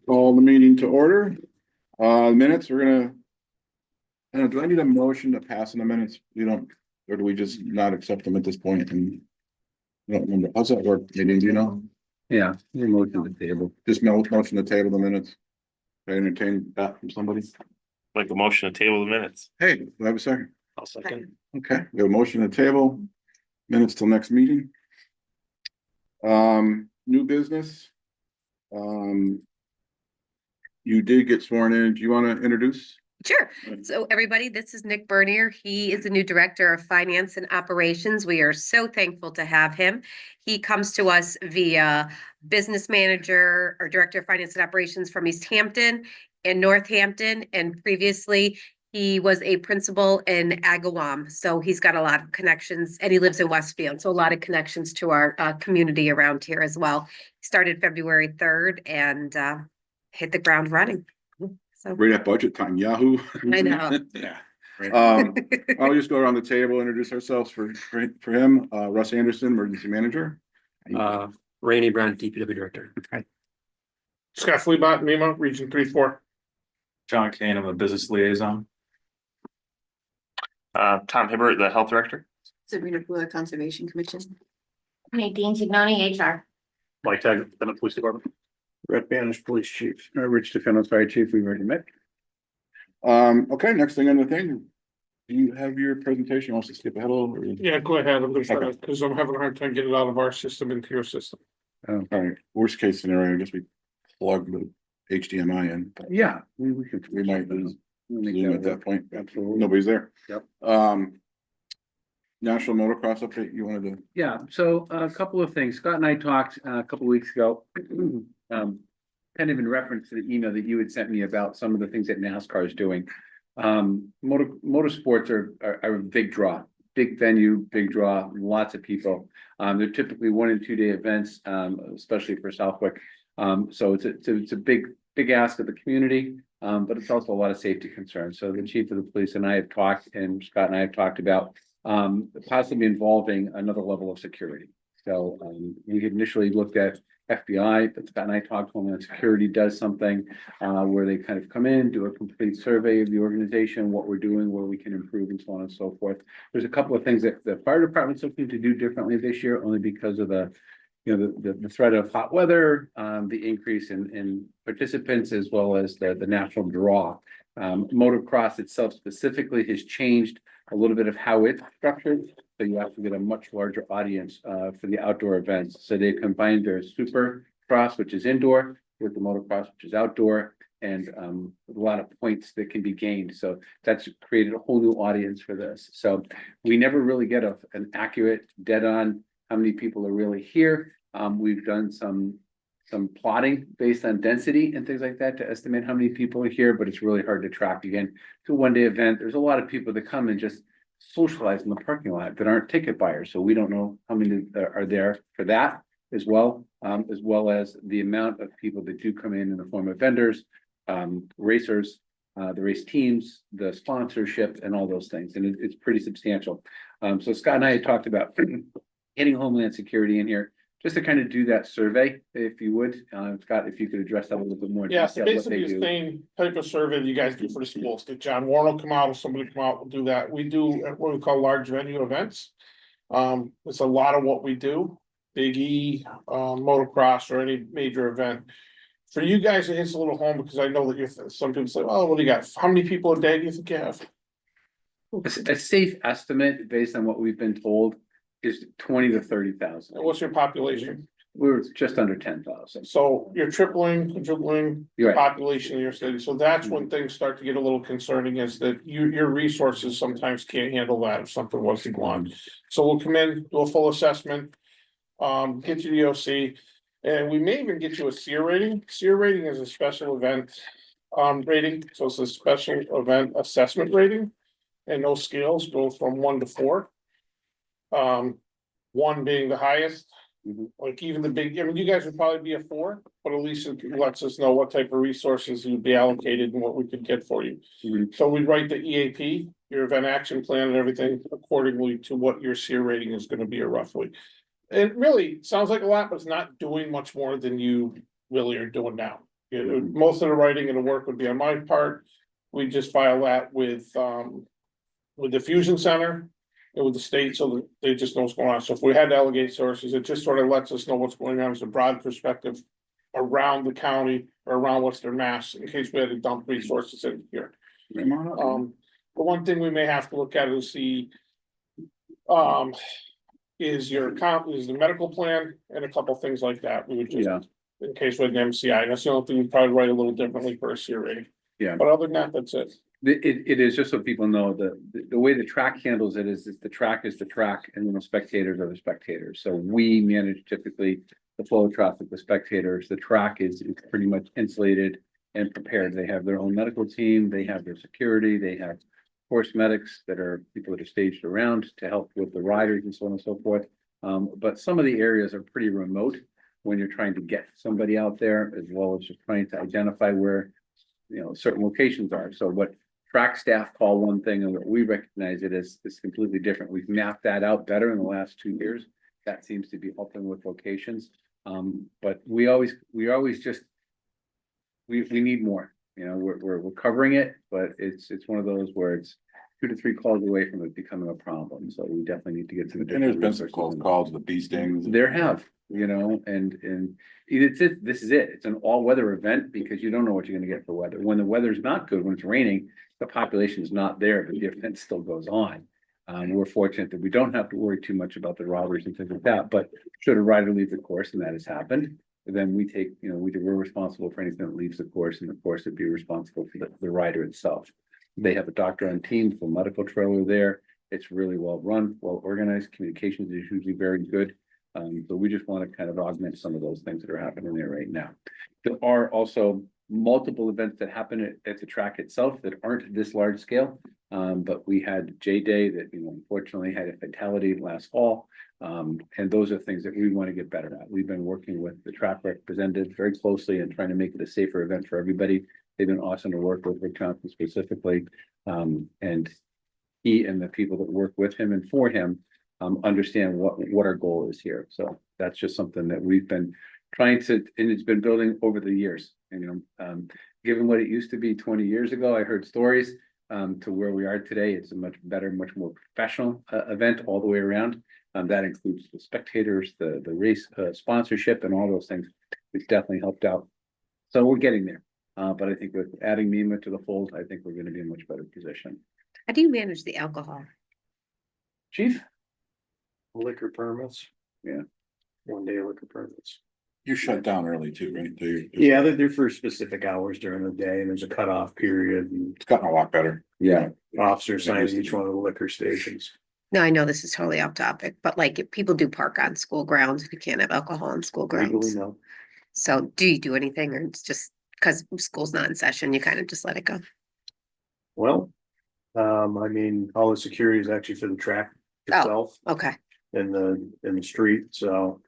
Call the meeting to order. Minutes, we're gonna. Do I need a motion to pass in the minutes? You don't, or do we just not accept them at this point? And I don't remember. How's that work? Nadine, do you know? Yeah, your motion to the table. Just motion to table the minutes. I entertain that from somebody. Like a motion to table the minutes. Hey, do I have a second? I'll second. Okay, we have a motion to table minutes till next meeting. New business. You did get sworn in. Do you want to introduce? Sure. So everybody, this is Nick Bernier. He is the new Director of Finance and Operations. We are so thankful to have him. He comes to us via Business Manager or Director of Finance and Operations from East Hampton and Northampton. And previously, he was a principal in Agawam. So he's got a lot of connections and he lives in Westfield. So a lot of connections to our community around here as well. Started February 3rd and hit the ground running. So Right at budget time, Yahoo. I know. Yeah. I'll just go around the table, introduce ourselves for him. Russ Anderson, Emergency Manager. Rainey Brown, DPW Director. Scott Fleabot, MEMA, Region 3-4. John Kane, I'm a business liaison. Tom Hibbert, the Health Director. Sabrina Pula, Conservation Commission. Nadine Tignoni, HR. Mike Tag, the Police Department. Brett Banish, Police Chief. Rich DeFino, Fire Chief, we've already met. Okay, next thing on the thing. Do you have your presentation? Wants to skip ahead a little? Or... Yeah, go ahead. I'm gonna try Okay. because I'm having a hard time getting it out of our system into your system. All right, worst case scenario, I guess we plug the HDMI in. Yeah, we could. We might lose Zoom at that point. Absolutely. Nobody's there. Yep. National motocross update you wanted to, Yeah, so a couple of things. Scott and I talked a couple of weeks ago. Kind of in reference to the email that you had sent me about some of the things that NASCAR is doing. Motorsports are a big draw, big venue, big draw, lots of people. They're typically 1 and 2 day events, especially for Southwick. So it's a big ask of the community, but it's also a lot of safety concerns. So the chief of the police and I have talked, and Scott and I have talked about possibly involving another level of security. So we had initially looked at FBI, but Scott and I talked to Homeland Security does something where they kind of come in, do a complete survey of the organization, what we're doing, where we can improve, and so on and so forth. There's a couple of things that the fire department's looking to do differently this year, only because of the threat of hot weather, the increase in participants, as well as the natural draw. Motocross itself specifically has changed a little bit of how it's structured. So you have to get a much larger audience for the outdoor events. So they combined their super cross, which is indoor, with the motocross, which is outdoor, and a lot of points that can be gained. So that's created a whole new audience for this. So we never really get an accurate, dead on how many people are really here. We've done some plotting based on density and things like that to estimate how many people are here, but it's really hard to track. Again, it's a 1 day event. There's a lot of people that come and just socialize in the parking lot that aren't ticket buyers. So we don't know how many are there for that as well as the amount of people that do come in the form of vendors, racers, the race teams, the sponsorship, and all those things. And it's pretty substantial. So Scott and I had talked about getting Homeland Security in here just to kind of do that survey, if you would. Scott, if you could address that a little bit more. Yeah, so detail, what they basically the do. same type of survey that you guys do for the schools. Get John Warren will come out, or somebody come out, will do that. We do what we call large venue events. It's a lot of what we do. Big E, motocross, or any major event. For you guys, it hits a little home because I know that some people say, "Oh, what do you got? How many people a day do you think you have?" A safe estimate based on what we've been told is 20 to 30,000. And what's your population? We're just under 10,000. So you're tripling, quadrupling the You're right. population of your city. So that's when things start to get a little concerning, is that your resources sometimes can't handle that if something was to go on. So we'll come in, do a full assessment, get you the OC, and we may even get you a SEER rating. SEER rating is a special event rating, so it's a special event assessment rating. And those scales go from 1 to 4. 1 being the highest, like even the big, I mean, you guys would probably be a 4, but at least it lets us know what type of resources you'd be allocated and what we could get for you. So we write the EAP, your event action plan, and everything accordingly to what your SEER rating is going to be roughly. It really sounds like a lot, but it's not doing much more than you really are doing now. Most of the writing and the work would be on my part. We just file that with the Fusion Center and with the state, so that they just know what's going on. So if we had to delegate sources, it just sort of lets us know what's going on as a broad perspective around the county or around Western Mass, in case we had to dump resources in here. Come on up. The one thing we may have to look at is see is is the medical plan and a couple things like that. We would just, Yeah. in case we had an MCI, that's the only thing we'd probably write a little differently for a CRA. Yeah. But other than that, that's it. It is, just so people know, the way the track handles it is the track is the track and then the spectators are the spectators. So we manage typically the flow of traffic, the spectators, the track is pretty much insulated and prepared. They have their own medical team, they have their security, they have horse medics that are people that are staged around to help with the riders and so on and so forth. But some of the areas are pretty remote when you're trying to get somebody out there, as well as just trying to identify where, certain locations are. So what track staff call one thing and what we recognize it as is completely different. We've mapped that out better in the last 2 years. That seems to be helping with locations. But we always just, we need more. We're covering it, but it's one of those where it's 2 to 3 calls away from it becoming a problem. So we definitely need to get to the. And there's been some close calls, the bee stings. There have, and this is it. It's an all-weather event because you don't know what you're gonna get for weather. When the weather's not good, when it's raining, the population is not there, but the event still goes on. We're fortunate that we don't have to worry too much about the robberies and things like that, but should a rider leave the course, and that has happened, then we take, we're responsible for anything that leaves the course, and of course, it'd be responsible for the rider itself. They have a doctor on team, full medical trailer there. It's really well run, well organized. Communications is usually very good. So we just want to kind of augment some of those things that are happening there right now. There are also multiple events that happen at the track itself that aren't this large scale. But we had J-Day that, unfortunately had a fatality last fall. And those are things that we want to get better at. We've been working with the track representative very closely and trying to make it a safer event for everybody. They've been awesome to work with Johnson specifically. And he and the people that work with him and for him understand what our goal is here. So that's just something that we've been trying to, and it's been building over the years. Given what it used to be 20 years ago, I heard stories to where we are today. It's a much better, much more professional event all the way around. That includes the spectators, the race sponsorship, and all those things. It's definitely helped out. So we're getting there. But I think with adding MEMA to the fold, I think we're going to be in a much better position. How do you manage the alcohol? Chief? Liquor permits. Yeah. 1-day liquor permits. You shut down early too, right? Yeah, they're for specific hours during the day and there's a cutoff period and It's gotten a lot better. Yeah. officers sign each one of the liquor stations. No, I know this is totally off topic, but like if people do park on school grounds, you can't have alcohol on school Legally, grounds. no. So do you do anything or it's just because school's not in session, you kind of just let it go? Well, all the security is actually for the track Oh. itself Okay, in the street, so.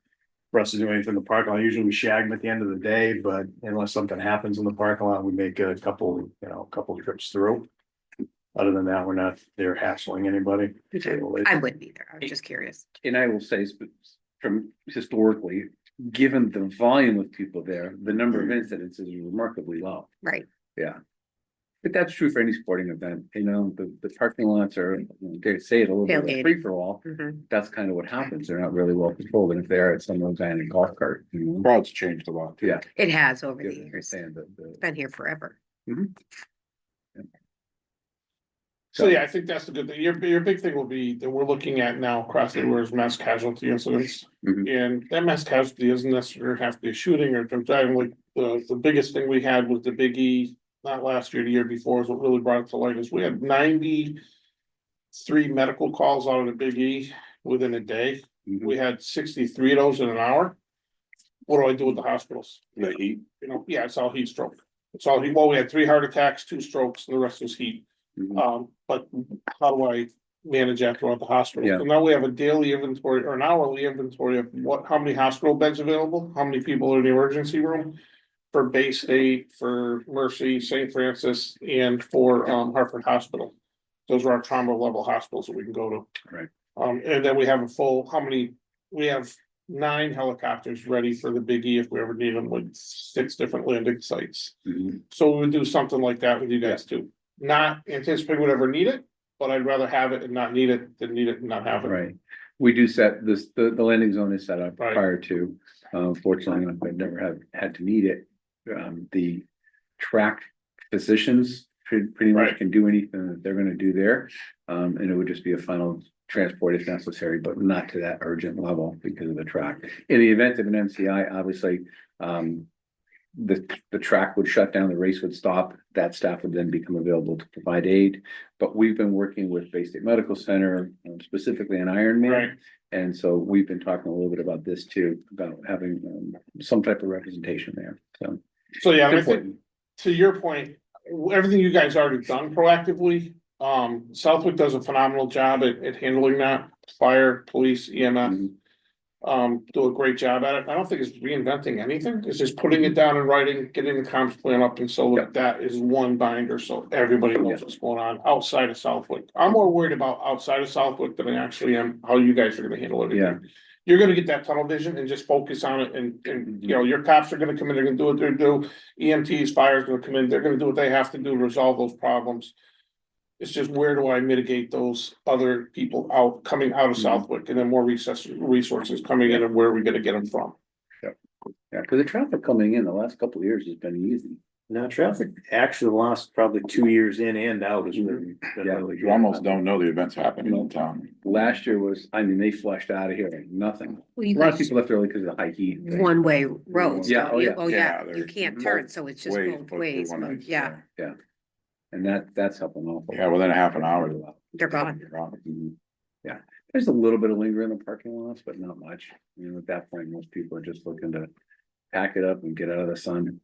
For us to do anything in the parking lot, usually we shag them at the end of the day, but unless something happens in the parking lot, we make a couple trips through. Other than that, we're not there hassling anybody. I wouldn't either. I was just curious. And I will say from historically, given the volume of people there, the number of incidents is remarkably low. Right. Yeah. But that's true for any sporting event, the parking lots are, dare to say it, a little bit of a Tailgating. free for all. Mhm. That's kind of what happens. They're not really well controlled. And if they're at some guy in a golf cart. Crowd's changed a lot. Too. Yeah. It has over the Good, years. understand It's been here forever. So yeah, I think that's the good thing. Your big thing will be that we're looking at now across the board is mass casualty incidents. Mhm. And that mass casualty isn't necessarily have to be a shooting or driving. Like the biggest thing we had was the Big E, not last year, the year before, is what really brought it to light is we had 93 medical calls out of the Big E within a day. Mhm. We had 63 of those in an hour. What do I do with the hospitals? The heat. Yeah, it's all heat stroke. It's all heat. Well, we had 3 heart attacks, 2 strokes, and the rest was heat. Mhm. But how do I manage that throughout the hospital? Yeah. So now we have a daily inventory or an hourly inventory of how many hospital beds available, how many people are in the emergency room. For Bay State, for Mercy, St. Francis, and for Hartford Hospital. Those are our trauma level hospitals that we can go to. Right. And then we have we have 9 helicopters ready for the Big E if we ever need them, with 6 different landing sites. Mhm. So we would do something like that with you guys too. Not anticipate we'd ever need it, but I'd rather have it and not need it than need it and not have it. Right, we do set this, the landing zone is set up Right. prior to, fortunately, I've never had to need it. The track physicians pretty much Right. can do anything that they're gonna do there. And it would just be a final transport if necessary, but not to that urgent level because of the track. In the event of an MCI, obviously, the track would shut down, the race would stop, that staff would then become available to provide aid. But we've been working with Bay State Medical Center, specifically an Ironman. Right. And so we've been talking a little bit about this too, about having some type of representation there, so. So yeah, I it's think important. to your point, everything you guys already done proactively. Southwick does a phenomenal job at handling that. Fire, police, EMS. Mhm. Do a great job at it. I don't think it's reinventing anything. It's just putting it down in writing, getting the comms plan up, and so Yep. that is one binder, so everybody knows Yeah. what's going on outside of Southwick. I'm more worried about outside of Southwick than I actually am how you guys are gonna handle everything. Yeah. You're gonna get that tunnel vision and just focus on it, and you know, your cops are gonna come in, they're gonna do what they're do. EMTs, fire's gonna come in, they're gonna do what they have to do to resolve those problems. It's just where do I mitigate those other people coming out of Mhm. Southwick, and then more resources coming in, and where are we gonna get them from? Yeah, because the traffic coming in the last couple of years has been easy. Now, traffic, actually, the last probably 2 years in and out has been Yeah. really good. You almost don't know the events happening in town. Last year was, I mean, they flushed out of here, like nothing. Well, A you lot of guys- people left early because of the high heat. One-way roads, Yeah, don't oh, you? yeah. Oh, Yeah, yeah, you there's can't both turn, so it's just ways, both both ways, one way, yeah, so. And that's helping awful. Yeah, within a half an hour. they're gone. Mhm. Yeah, there's a little bit of linger in the parking lots, but not much. You know, at that point, most people are just looking to pack it up and get out of the sun.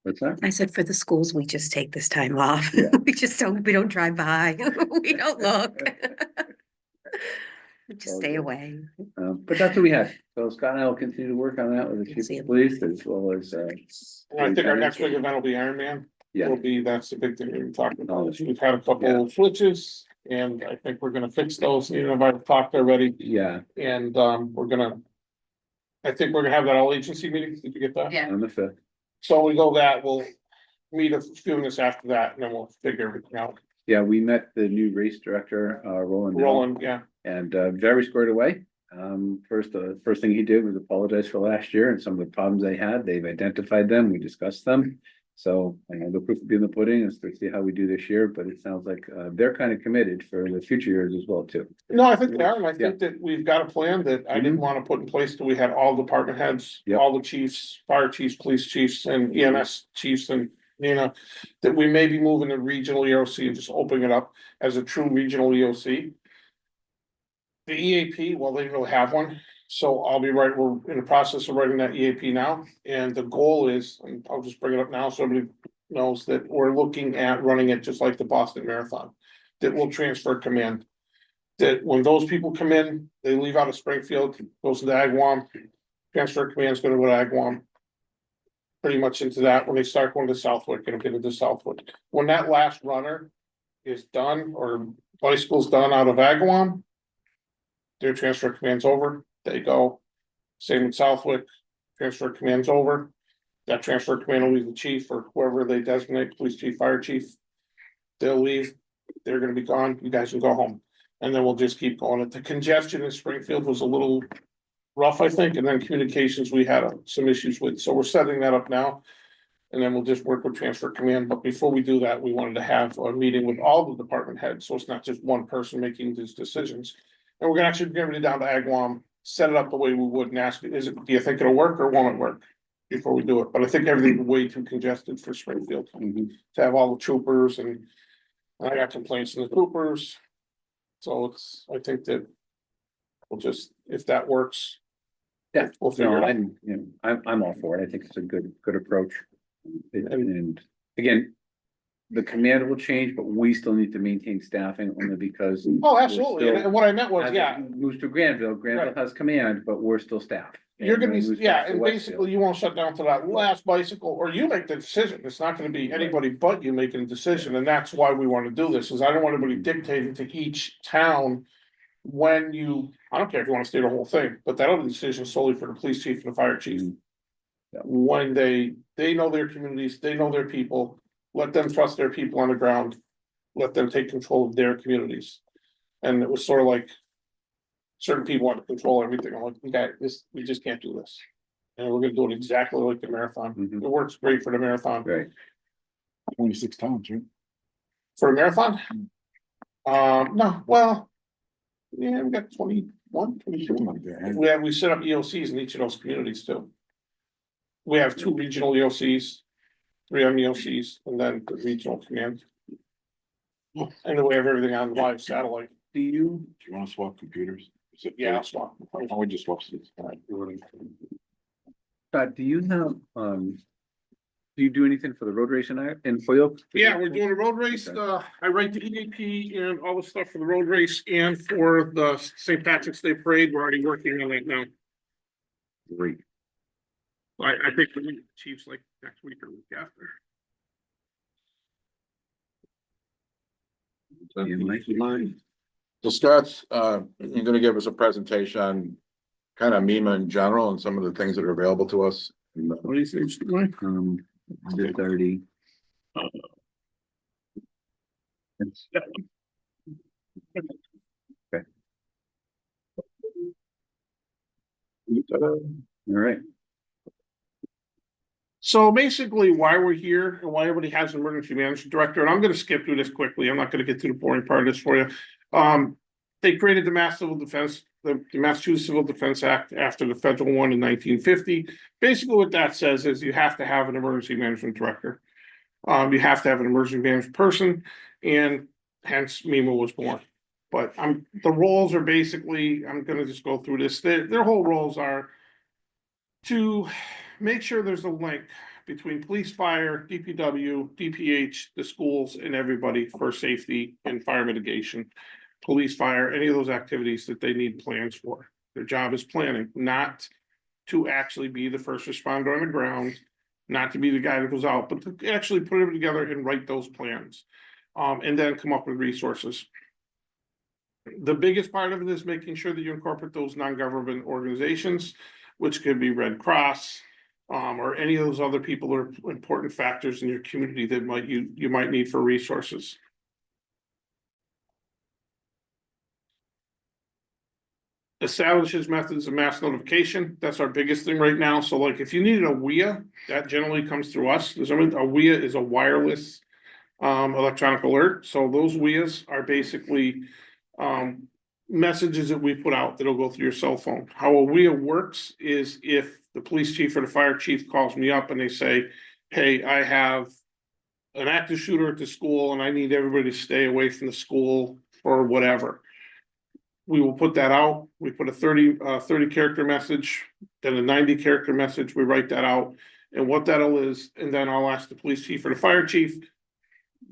What's that? I said, for the schools, we just take this time off. Yeah. We don't drive by, we don't look. We just stay Okay. away. But that's what we had. So Scott and I will continue to work on that with the chief See of you. police as well as, And I think our next big event will be Ironman. yeah. That's the big thing we're talking Oh, about. We've had a yeah. couple switches, and I think we're gonna fix those, even if I've talked already, Yeah, and, we're gonna. I think we're gonna have that all agency meeting, did you get that? Yeah. on the fifth. So we go that, we'll meet a few minutes after that, and then we'll figure everything out. Yeah, we met the new race director, Roland. Dell, Roland, yeah, And very squared away. First thing he did was apologize for last year and some of the problems they had. They've identified them. We discussed them. So the proof will be in the pudding is to see how we do this year, but it sounds like they're kind of committed for the future years as well too. no, I think they are, and I think that we've got a plan that I didn't Mhm. wanna put in place till we had all department heads, Yep. all the chiefs, fire chiefs, police chiefs, and EMS chiefs, and. That we may be moving to regional EOC and just opening it up as a true regional EOC. The EAP, well, they don't have one, so we're in the process of writing that EAP now, and the goal is, and I'll just bring it up now, so everybody knows that we're looking at running it just like the Boston Marathon. That will transfer command. That when those people come in, they leave out of Springfield, goes to the Agawam, transfer command's gonna go to Agawam. Pretty much into that, when they start going to Southwick, it'll get into Southwick. When that last runner is done, or bicycle's done out of Agawam. Their transfer command's over, they go. Same with Southwick, transfer command's over. That transfer command will leave the chief or whoever they designate, police chief, fire chief. They'll leave, they're gonna be gone, you guys can go home. And then we'll just keep going. The congestion in Springfield was a little rough, I think, and then communications we had some issues with, so we're setting that up now. And then we'll just work with transfer command, but before we do that, we wanted to have a meeting with all the department heads, so it's not just one person making these decisions. And we're gonna actually bring it down to Agawam, set it up the way we would and ask, do you think it'll work or won't it work? Before we do it, but I think everything's way too congested for Springfield Mhm. to have all the troopers and I got complaints from the troopers. So I think that we'll just, if that works. Yeah, We'll figure no, it out. I'm all for it. I think it's a good approach. And again, the command will change, but we still need to maintain staffing only because. Oh, we're absolutely, still- and what I meant was, as yeah, it moves to Granville Right. has command, but we're still staff. you're gonna And when it be, moves yeah, back to and Westfield- basically you won't shut down to that last bicycle, or you make the decision, it's not gonna be anybody but you making a decision, and that's why we wanna do this, is I don't want anybody dictating to each town. when you, I don't care if you wanna stay the whole thing, but that'll be a decision solely for the police chief and the fire chief. When they know their communities, they know their people, let them trust their people on the ground. Let them take control of their communities. And it was sort of like. Certain people want to control everything, I'm like, we just can't do this. And we're gonna do it exactly like the marathon, Mhm. it works great for the marathon. Right. 26 times, right? For a marathon? No, well. Yeah, we got 21, 22. Something like that. We set up EOCs in each of those communities too. We have 2 regional EOCs, 3 MEOCs, and then the regional command. And then we have everything on live satellite. Do you, Do you wanna swap computers? Is it- Yeah, that's one. Why don't we just swap seats? Scott, do you have, do you do anything for the road race in Holyoke? Yeah, we're doing a road race, Okay. I write the EAP and all the stuff for the road race and for the St. Patrick's Day Parade, we're already working on that now. Great. I think we need Chiefs like next week or week after. So Scott's, you're gonna give us a presentation on kind of MEMA in general and some of the things that are available to us. What do you say, Mike? 30. All right. So basically, why we're here and why everybody has an emergency management director, and I'm gonna skip through this quickly, I'm not gonna get to the boring part of this for you. They created the Mass Civil Defense, the Massachusetts Civil Defense Act after the federal one in 1950. Basically, what that says is you have to have an emergency management director. You have to have an emergency management person, and hence MEMA was born. But the roles are basically, I'm gonna just go through this, their whole roles are to make sure there's a link between police, fire, DPW, DPH, the schools, and everybody for safety and fire mitigation. Police, fire, any of those activities that they need plans for. Their job is planning, not to actually be the first responder on the ground, not to be the guy that goes out, but to actually put it together and write those plans. And then come up with resources. The biggest part of it is making sure that you incorporate those non-government organizations, which could be Red Cross, or any of those other people that are important factors in your community that you might need for resources. Establishes methods of mass notification, that's our biggest thing right now, so like if you needed a WIA, that generally comes through us, a WIA is a wireless. Electronic alert, so those WIAs are basically messages that we put out that'll go through your cell phone. How a WIA works is if the police chief or the fire chief calls me up and they say, hey, I have an active shooter at the school and I need everybody to stay away from the school or whatever. We will put that out. We put a 30 character message, then a 90 character message. We write that out. And what that'll is, and then I'll ask the police chief or the fire chief,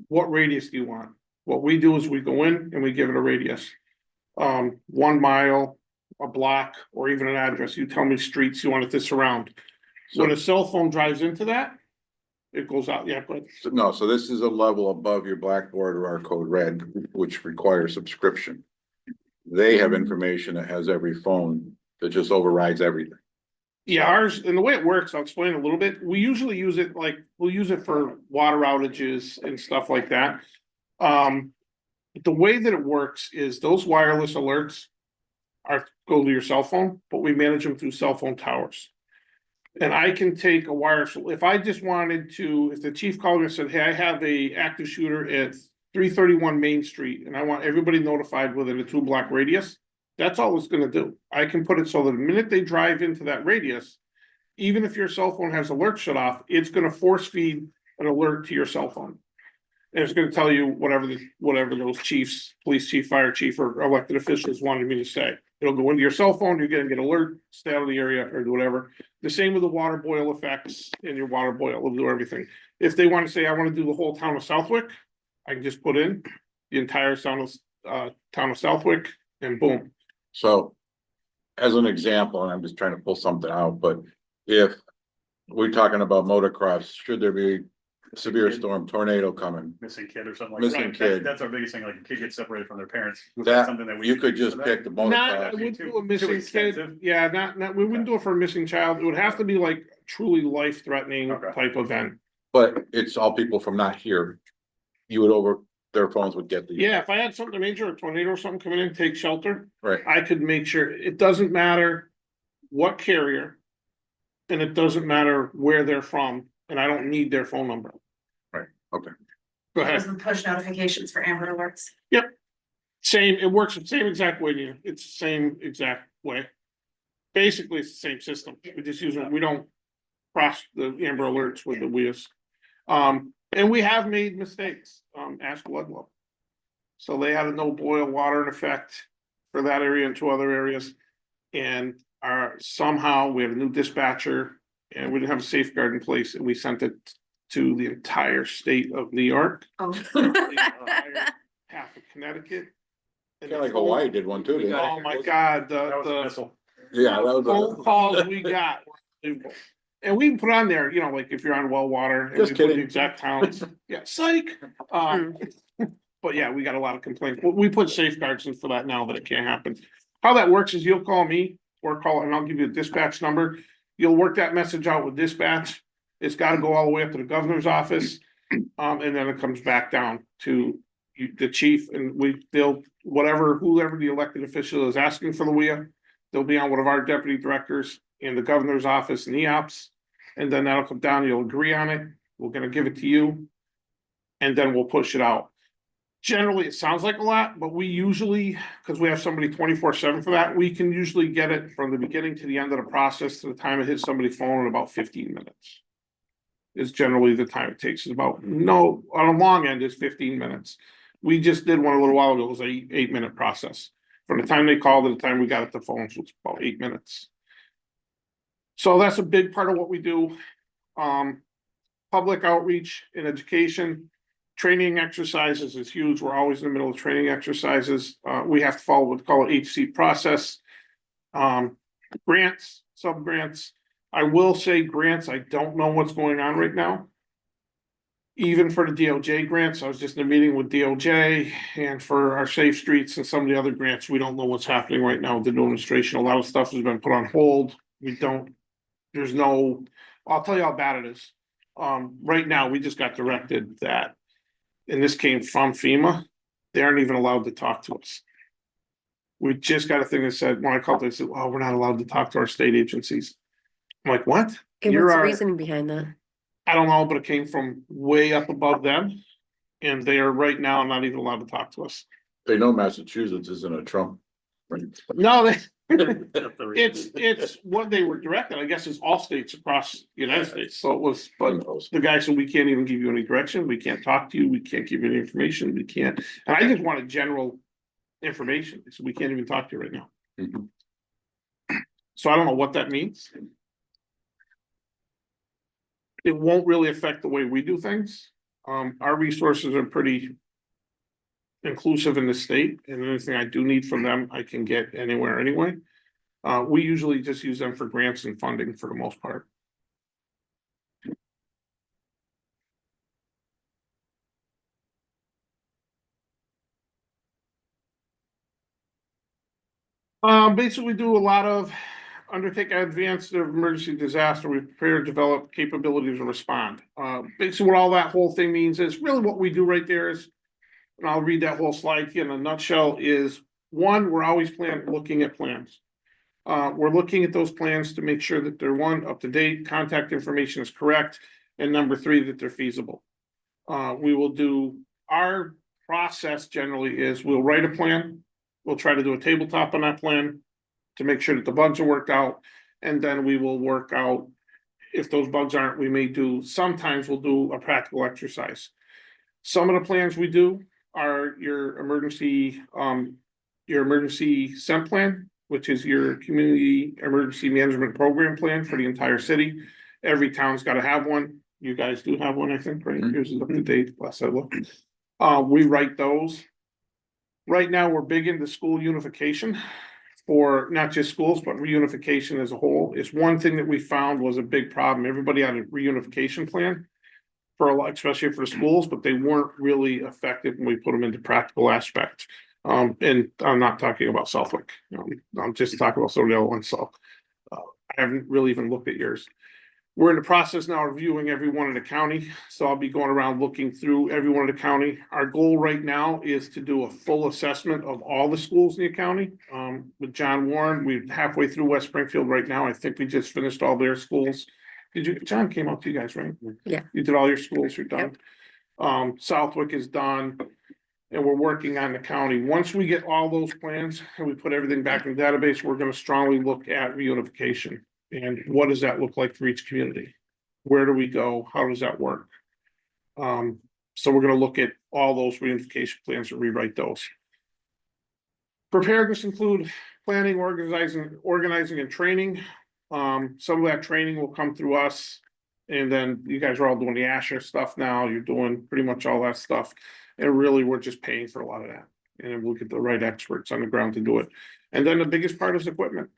what radius do you want? What we do is we go in and we give it a radius. 1 mile, a block, or even an address. You tell me streets you want it to surround. So when a cell phone drives into that, it goes out, yeah, but No, so this is a level above your Blackboard or our code red, which requires subscription. They have information that has every phone that just overrides everything. yeah, ours, and the way it works, I'll explain a little bit. We usually use it we'll use it for water outages and stuff like that. The way that it works is those wireless alerts go to your cell phone, but we manage them through cell phone towers. And I can take a wireless, if I just wanted to, if the chief called me and said, hey, I have a active shooter at 331 Main Street and I want everybody notified within a 2-block radius. That's all it's gonna do. I can put it so that the minute they drive into that radius, even if your cell phone has alert shut off, it's gonna force feed an alert to your cell phone. And it's gonna tell you whatever those chiefs, police chief, fire chief, or elected officials wanted me to say. It'll go into your cell phone, you're gonna get alert, stay out of the area or do whatever. The same with the water boil effects in your water boil, it'll do everything. If they want to say, I want to do the whole town of Southwick, I can just put in the entire town of Southwick and boom. So as an example, and I'm just trying to pull something out, but if we're talking about motocross, should there be severe storm, tornado coming. Missing kid or something like. Missing Right, that's- kid. That's our biggest thing, like a kid gets separated from their parents. That, Something that we you should could do. just So pick the Not, I motocross. wouldn't Too- do a too missing kid, expensive? yeah, not, we wouldn't do it for a missing child, it would have to be like truly life-threatening Okay. type event. But it's all people from not here. You would their phones would get the. Yeah, if I had something major, a tornado or something coming in, take shelter, Right, I could make sure, it doesn't matter what carrier. And it doesn't matter where they're from, and I don't need their phone number. Right, okay. Go ahead, Doesn't push notifications for Amber Alerts. same, it works the same exact way, Nina. It's the same exact way. Basically, it's the same system, we just use it, we don't cross the Amber Alerts with the WIAs. And we have made mistakes, ask Ludlow. So they had a no boil water in effect for that area and two other areas. And somehow we had a new dispatcher and we didn't have a safeguard in place and we sent it to the entire state of New York, Oh. the entire half of Connecticut. And Kinda like Hawaii did one too, didn't Oh it? my God, That was a the missile. Yeah, that was. phone calls we got were unbelievable. And we put on there, you know, like if you're on well water. and Just we put the kidding. Exact towns, yeah, psych. But yeah, we got a lot of complaints. We put safeguards in for that now that it can't happen. How that works is you'll call me or call, and I'll give you a dispatch number. You'll work that message out with dispatch. It's gotta go all the way up to the governor's office. And then it comes back down to the chief and they'll, whoever the elected official is asking for the WIA. They'll be on one of our deputy directors in the governor's office and EOPS. And then that'll come down, you'll agree on it. We're gonna give it to you. And then we'll push it out. Generally, it sounds like a lot, but we usually, because we have somebody 24/7 for that, we can usually get it from the beginning to the end of the process to the time it hits somebody's phone in about 15 minutes. Is generally the time it takes. It's about, no, on a long end is 15 minutes. We just did one a little while ago, it was a 8-minute process. From the time they called to the time we got at the phone, so it's about 8 minutes. So that's a big part of what we do. Public outreach and education. Training exercises is huge. We're always in the middle of training exercises. We have to follow what's called HC process. Grants, sub-grants. I will say grants, I don't know what's going on right now. Even for the DOJ grants, I was just in a meeting with DOJ and for our Safe Streets and some of the other grants, we don't know what's happening right now with the new administration. A lot of stuff has been put on hold. I'll tell you how bad it is. Right now, we just got directed that, and this came from FEMA, they aren't even allowed to talk to us. We just got a thing that said, when I called, they said, well, we're not allowed to talk to our state agencies. I'm like, what? Okay, You're what's the our- reasoning behind that? I don't know, but it came from way up above them. And they are right now not even allowed to talk to us. They know Massachusetts isn't a Trump. Right. No, it's what they were directed, I guess, is all states across the United States. So it was, but the guy said, we can't even give you any direction. We can't talk to you. We can't give you any information. We can't. And I just wanted general information. So we can't even talk to you right now. Mhm. So I don't know what that means. It won't really affect the way we do things. Our resources are pretty inclusive in the state, and anything I do need from them, I can get anywhere anyway. We usually just use them for grants and funding for the most part. Basically, we do a lot of undertake advanced emergency disaster, we prepare and develop capabilities to respond. Basically what all that whole thing means is really what we do right there is, and I'll read that whole slide to you in a nutshell, is one, we're always looking at plans. We're looking at those plans to make sure that they're one, up to date, contact information is correct, and number three, that they're feasible. We will do, our process generally is we'll write a plan, we'll try to do a tabletop on that plan to make sure that the bugs are worked out, and then we will work out, if those bugs aren't, sometimes we'll do a practical exercise. Some of the plans we do are your emergency SEM plan, which is your community emergency management program plan for the entire city. Every town's gotta have one. You guys do have one, I think, right? Yours is up to date, last I looked. We write those. Right now, we're big into school unification for not just schools, but reunification as a whole. It's one thing that we found was a big problem. Everybody had a reunification plan. for a lot, especially for the schools, but they weren't really effective when we put them into practical aspects. And I'm not talking about Southwick. I'm just talking about some of the other ones, so. I haven't really even looked at yours. We're in the process now of reviewing every one in the county, so I'll be going around looking through every one in the county. Our goal right now is to do a full assessment of all the schools in the county. With John Warren, we're halfway through West Springfield right now. I think we just finished all their schools. John came out to you guys, right? Yeah. You did all your schools, you're done. Southwick is done. And we're working on the county. Once we get all those plans and we put everything back in the database, we're gonna strongly look at reunification. And what does that look like for each community? Where do we go? How does that work? So we're gonna look at all those reunification plans and rewrite those. Preparedness include planning, organizing and training. Some of that training will come through us. And then you guys are all doing the Asher stuff now. You're doing pretty much all that stuff. And really, we're just paying for a lot of that. And we'll get the right experts on the ground to do it. And then the biggest part is equipment.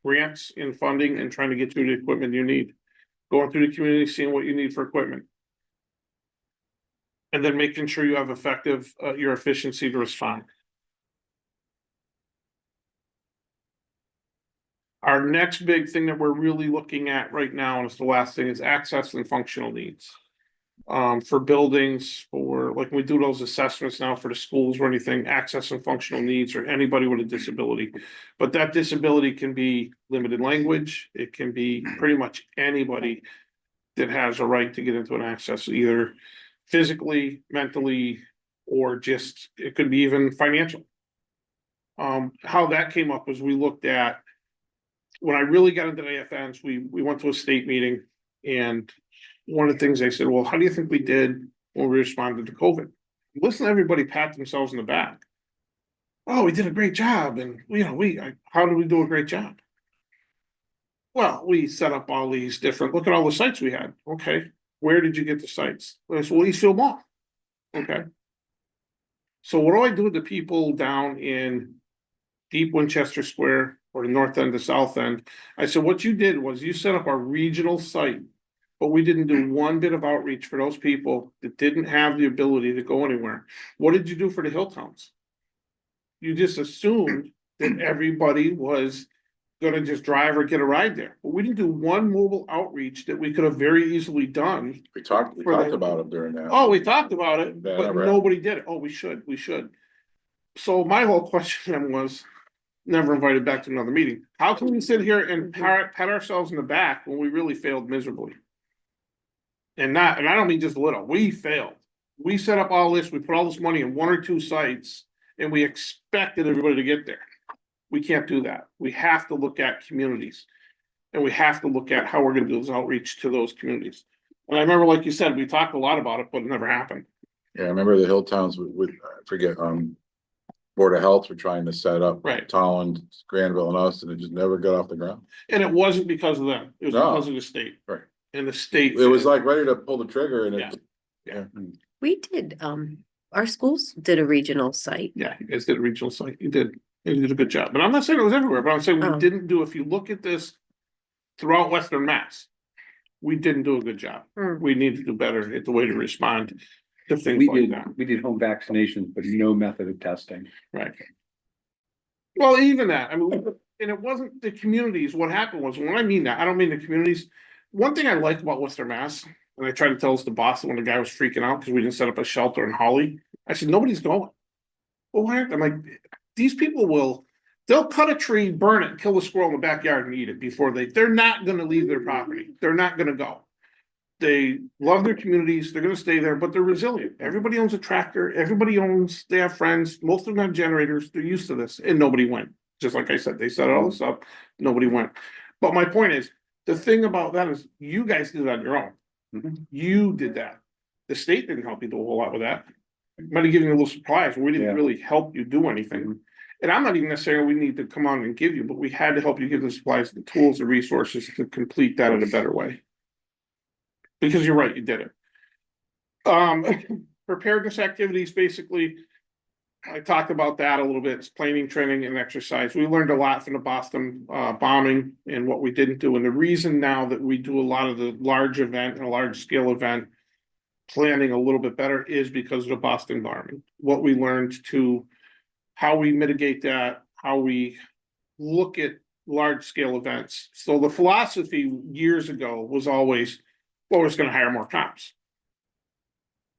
Grants and funding and trying to get you the equipment you need. Going through the community, seeing what you need for equipment. And then making sure you have your efficiency to respond. Our next big thing that we're really looking at right now, and it's the last thing, is access and functional needs. For buildings, for like we do those assessments now for the schools or anything, access and functional needs, or anybody with a disability. But that disability can be limited language, it can be pretty much anybody that has a right to get into an access, either physically, mentally, or just, it could be even financial. How that came up was we looked at, when I really got into AFNs, we went to a state meeting, and one of the things they said, well, how do you think we did when we responded to COVID? Listen to everybody pat themselves in the back. Oh, we did a great job. And how did we do a great job? Well, we set up all these different, look at all the sites we had. Okay. Where did you get the sites? I said, well, Eastfield Mall. Okay. So what do I do with the people down in Deep Winchester Square or the north end, the south end? I said, what you did was you set up a regional site. But we didn't do one bit of outreach for those people that didn't have the ability to go anywhere. What did you do for the hill towns? You just assumed that everybody was gonna just drive or get a ride there. But we didn't do one mobile outreach that we could have very easily done. We talked about it during that. Oh, we talked about it, Yeah, but right. nobody did it. Oh, we should. So my whole question was, never invited back to another meeting. How can we sit here and pat ourselves in the back when we really failed miserably? And I don't mean just a little, we failed. We set up all this, we put all this money in one or two sites, and we expected everybody to get there. We can't do that. We have to look at communities. And we have to look at how we're gonna do this outreach to those communities. And I remember, like you said, we talked a lot about it, but it never happened. Yeah, I remember the hill towns with I forget, Board of Health were trying to set up. Right. Tolland, Granville and us, and it just never got off the ground. And it wasn't because of them, it was No. because of the state. Right. And the state. It was like ready to pull the trigger and it. Yeah. We did, our schools did a regional site. Yeah, you guys did a regional site, you did a good job, but I'm not saying it was everywhere, but I'm saying we Oh. didn't do, if you look at this. Throughout Western Mass, we didn't do a good job, Hmm. we need to do better at the way to respond to things We like did, that, we did home vaccinations, but no method of testing. right? Well, even that, I mean, and it wasn't the communities, what happened was, when I mean that, I don't mean the communities. One thing I like about Western Mass, and I tried to tell this to Boston when the guy was freaking out because we didn't set up a shelter in Holly. I said, nobody's going. Well, why? I'm like, these people they'll cut a tree, burn it, kill the squirrel in the backyard and eat it before they're not gonna leave their property. They're not gonna go. They love their communities, they're gonna stay there, but they're resilient. Everybody owns a tractor, they have friends, most of them have generators, they're used to this, and nobody went. Just like I said, they set all this up, nobody went. But my point is, the thing about that is you guys did it on your own. You did that. The state didn't help you do a whole lot with that. Might have given you a little supplies, but we didn't Yeah. really help you do anything. And I'm not even necessarily, we need to come on and give you, but we had to help you give the supplies, the tools, the resources to complete that in a better way. Because you're right, you did it. Preparedness activities, basically. I talked about that a little bit, it's planning, training and exercise. We learned a lot from the Boston bombing and what we didn't do. And the reason now that we do a lot of the large event and a large scale event planning a little bit better is because of the Boston bombing. What we learned to, how we mitigate that, how we look at large scale events. So the philosophy years ago was always, well, we're just gonna hire more cops.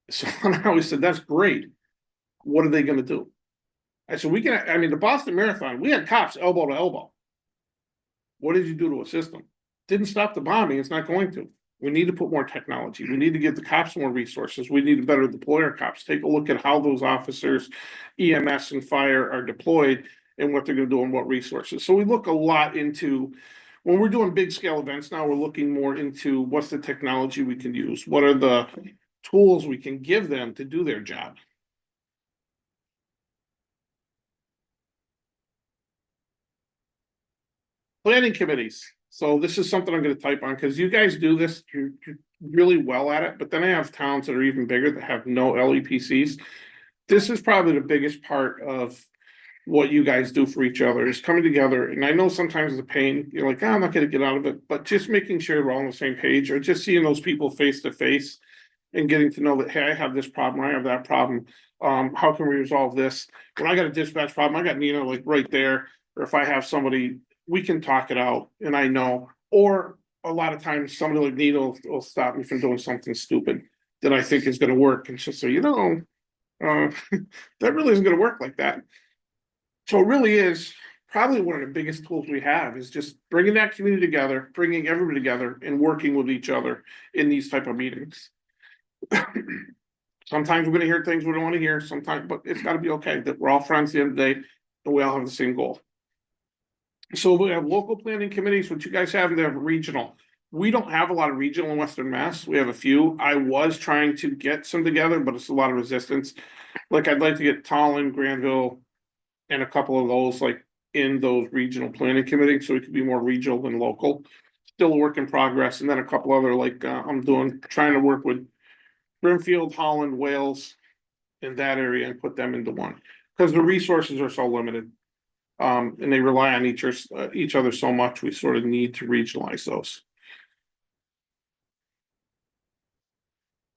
So I always said, that's great. What are they gonna do? I said, I mean, the Boston Marathon, we had cops elbow to elbow. What did you do to assist them? Didn't stop the bombing, it's not going to. We need to put more technology, we need to give the cops more resources, we need to better deploy our cops, take a look at how those officers, EMS and fire are deployed. And what they're gonna do and what resources, so we look a lot into, when we're doing big scale events now, we're looking more into what's the technology we can use, what are the tools we can give them to do their job. Planning committees, so this is something I'm gonna type on, because you guys do this, you're really well at it, but then I have towns that are even bigger that have no LEPCs. This is probably the biggest part of what you guys do for each other, is coming together, and I know sometimes it's a pain, you're like, "Oh, I'm not gonna get out of it," but just making sure we're all on the same page, or just seeing those people face to face. And getting to know that, hey, I have this problem, I have that problem, how can we resolve this? When I got a dispatch problem, I got Nina like right there, or if I have somebody, we can talk it out, and I know. Or a lot of times, somebody like Nina will stop me from doing something stupid that I think is gonna work, and she'll say, that really isn't gonna work like that. So it really is probably one of the biggest tools we have, is just bringing that community together, bringing everybody together and working with each other in these type of meetings. Sometimes we're gonna hear things we don't wanna hear, sometimes, but it's gotta be okay, that we're all friends at the end of the day, and we all have the same goal. So we have local planning committees, what you guys have, they have regional. We don't have a lot of regional in Western Mass, we have a few, I was trying to get some together, but it's a lot of resistance. Like, I'd like to get Tallinn, Granville, and a couple of those, like, in those regional planning committees, so we could be more regional than local. Still a work in progress, and then a couple other, like, I'm trying to work with Brimfield, Holland, Wales, in that area, and put them into one, because the resources are so limited. And they rely on each other so much, we sort of need to regionalize those.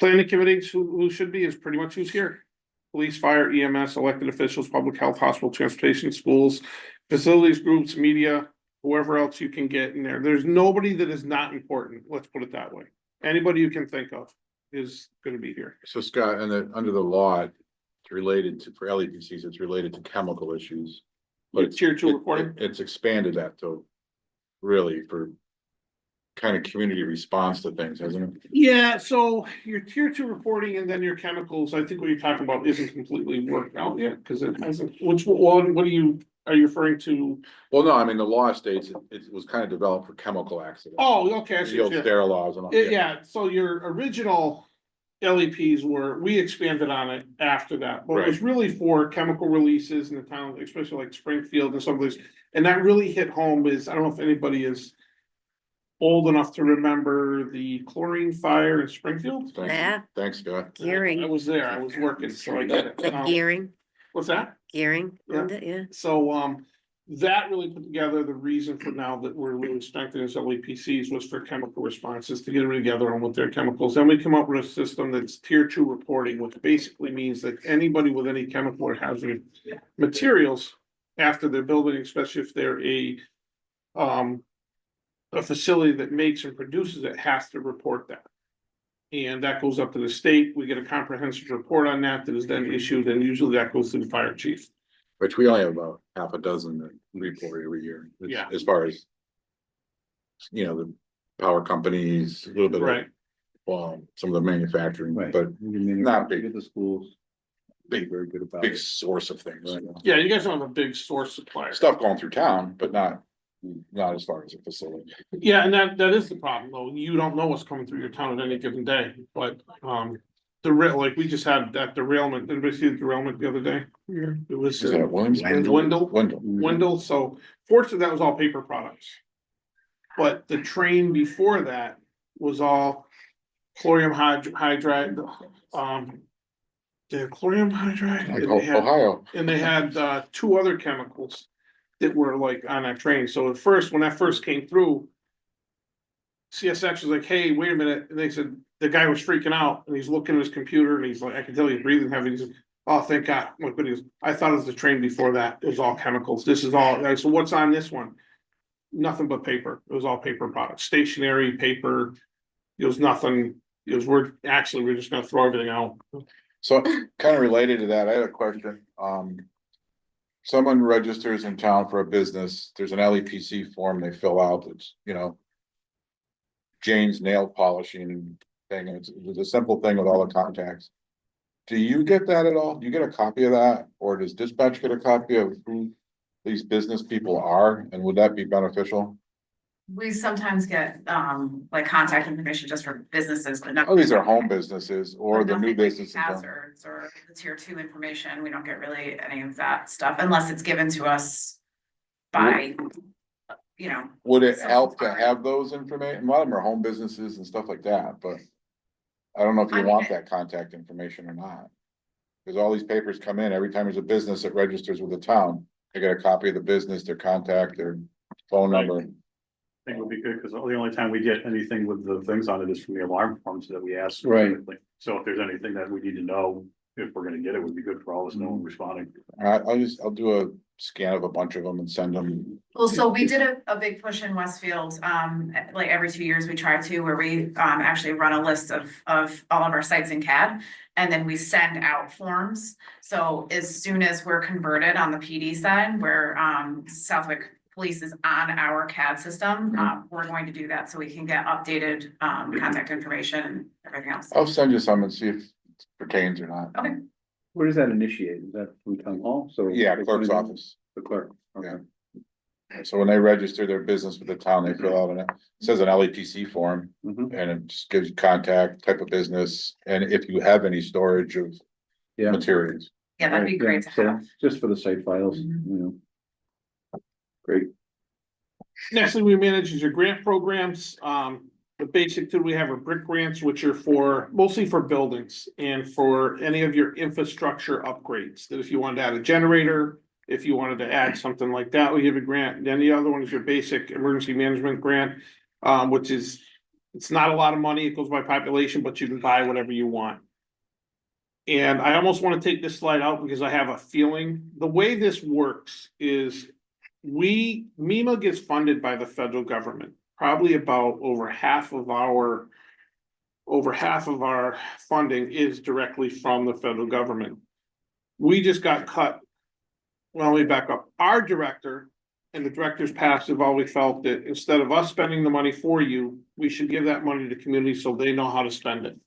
Planning committees, who should be, is pretty much who's here. Police, fire, EMS, elected officials, public health, hospital, transportation, schools, facilities, groups, media, whoever else you can get in there. There's nobody that is not important, let's put it that way. Anybody you can think of is gonna be here. So Scott, under the law, it's related to, for LEPCs, it's related to chemical issues. But it's Tier 2 reporting? It's expanded that to really for kind of community response to things, hasn't it? Yeah, so your tier 2 reporting and then your chemicals, I think what you're talking about isn't completely worked out yet, because it hasn't, which one, are you referring to? Well, no, I mean, the law states it was kind of developed for chemical accidents. Oh, okay, I see. Yield sterile laws and all. Yeah, so your original LEPs we expanded on it after that, but it was really for chemical releases in the town, especially like Springfield and some of these. And that really hit home is, I don't know if anybody is old enough to remember the chlorine fire in Springfield. Yeah. Thanks, Scott. I Gearing, was there, I was working, so I get it. gearing, What's that? gearing, Yeah. yeah. So, that really put together the reason for now that we're really strengthening as LEPCs was for chemical responses, to get them together on what their chemicals. Then we come up with a system that's tier 2 reporting, which basically means that anybody with any chemical or hazardous materials after their building, especially if they're a facility that makes and produces it, has to report that. And that goes up to the state, we get a comprehensive report on that is then issued, and usually that goes to the fire chief. Which we only have about half a dozen that report every year. Yeah. As far as, the power companies, a little bit of, Right. some of the manufacturing, but not big. The schools. Big, Very good about big it. source of things. Yeah, you guys don't have a big source supplier. Stuff going through town, but not as far as a facility. Yeah, and that is the problem, though. You don't know what's coming through your town at any given day, but, like, we just had that derailment. Anybody see the derailment the other day? It was Is that Williams? Wendell. Wendell. Wendell, so fortunately, that was all paper products. But the train before that was all chlorium hydride, the chlorium hydride. Like and they had- Ohio. And they had 2 other chemicals that were like on that train. So at first, when that first came through, CSX was like, hey, wait a minute, and they said, the guy was freaking out, and he's looking at his computer, and he's like, I can tell he's breathing heavy, he's like, oh, thank God, my goodness, I thought it was the train before that, it was all chemicals, this is all, I said, what's on this one? Nothing but paper, it was all paper products, stationery, paper, it was nothing, it was, we're just gonna throw everything out. So kind of related to that, I had a question. Someone registers in town for a business, there's an LEPC form they fill out, it's, you know. Jane's nail polishing thing, it's a simple thing with all the contacts. Do you get that at all? Do you get a copy of that? Or does dispatch get a copy of who these business people are? And would that be beneficial? We sometimes get, like contact information just for businesses, but not. Oh, these are home businesses or the new nothing like businesses. Hazards or the tier 2 information. We don't get really any of that stuff unless it's given to us by, you know. Would it So help to far. have those information? A lot of them are home businesses and stuff like that, but. I don't know if I you mean, want that contact information or not. Cause all these papers come in, every time there's a business that registers with the town, they get a copy of the business, their contact, their phone Right. number. I think it would be good, because the only time we get anything with the things on it is from the alarm forms that we ask. Right. specifically. So if there's anything that we need to know, if we're gonna get it, would be good for all of us Mm-hmm. knowing responding. I'll do a scan of a bunch of them and send them. Well, so we did a big push in Westfield, like every 2 years we try to, where we actually run a list of all of our sites in CAD. And then we send out forms. So as soon as we're converted on the PD side, where Southwick Police is on our CAD system, we're going to do that so we can get updated contact information and everything else. I'll send you some and see if it pertains or not. Okay. Where does that initiate? Is that from town hall? So. Yeah, clerk's office. The clerk, okay. So when they register their business with the town, they fill out it says an LEPC form Mhm. and it just gives you contact, type of business, and if you have any storage of Yeah. materials. Yeah, that'd be Right, great to so have. just for the site files, Mhm. you know. Great. Next thing we manage is your grant programs. The basic two we have are brick grants, which are for, mostly for buildings and for any of your infrastructure upgrades. That if you wanted to add a generator, if you wanted to add something like that, we give a grant. Then the other one is your basic emergency management grant, which is, it's not a lot of money. It goes by population, but you can buy whatever you want. And I almost want to take this slide out because I have a feeling, the way this works is MEMA gets funded by the federal government, probably about over half of our funding is directly from the federal government. We just got cut. Well, let me back up. Our director and the director's past have always felt that instead of us spending the money for you, we should give that money to the community so they know how to spend it.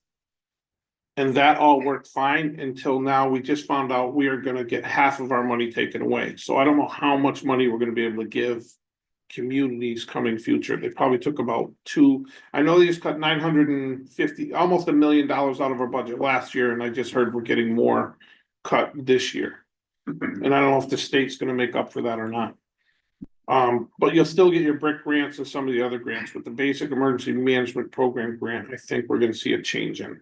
And that all worked fine until now. We just found out we are gonna get half of our money taken away. So I don't know how much money we're gonna be able to give communities coming future. They probably took about I know they just cut 950, almost $1 million out of our budget last year, and I just heard we're getting more cut this year. And I don't know if the state's gonna make up for that or not. But you'll still get your brick grants and some of the other grants, but the basic emergency management program grant, I think we're gonna see a change in.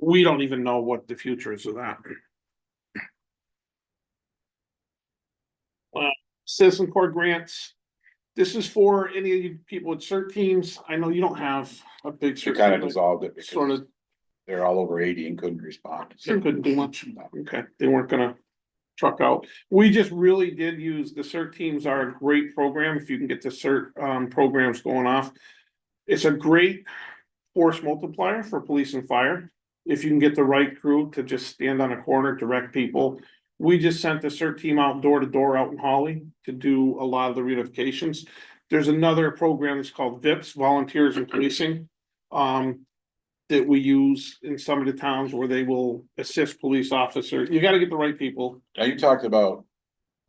We don't even know what the future is of that. Citizen Corps grants. This is for any of you people with cert teams. I know you don't have a big You cert. kind of team, dissolved it but Sort because of, they're all over 80 and couldn't respond. they couldn't do much. Okay, they weren't gonna truck out. We just really did use, the cert teams are a great program. If you can get the cert programs going off. It's a great force multiplier for police and fire. If you can get the right crew to just stand on a corner, direct people. We just sent the CERT team out door to door out in Holly to do a lot of the reunifications. There's another program that's called VIPS, Volunteers in Policing. That we use in some of the towns where they will assist police officers. You gotta get the right people. Now, you talked about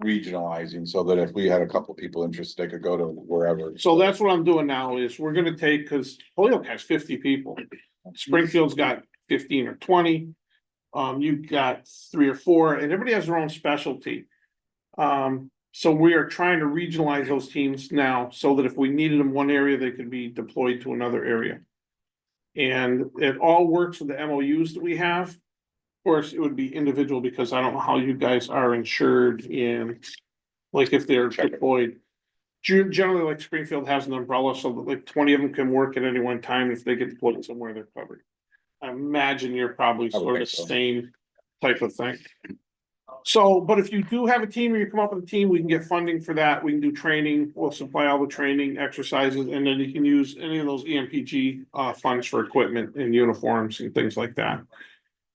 regionalizing so that if we had a couple people interested, they could go to wherever. So that's what I'm doing now is we're gonna take, cause Holyoke has 50 people. Springfield's got 15 or 20. You've got 3 or 4 and everybody has their own specialty. So we are trying to regionalize those teams now so that if we needed them one area, they could be deployed to another area. And it all works with the MOUs that we have. Of course, it would be individual because I don't know how you guys are insured in, like if they're deployed. Generally, like Springfield has an umbrella, so that like 20 of them can work at any one time. If they get deployed somewhere, they're covered. I imagine you're probably I would sort of think so. same type of thing. So, but if you do have a team or you come up with a team, we can get funding for that. We can do training. We'll supply all the training exercises, and then you can use any of those EMPG funds for equipment and uniforms and things like that.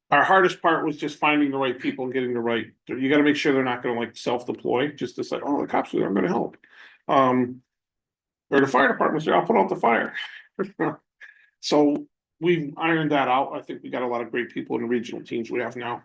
Our hardest part was just finding the right people and getting the right, you gotta make sure they're not gonna like self-deploy, just to say, oh, the cops are there, I'm gonna help. Or the fire department's there, I'll put out the fire. So we've ironed that out. I think we got a lot of great people in the regional teams we have now.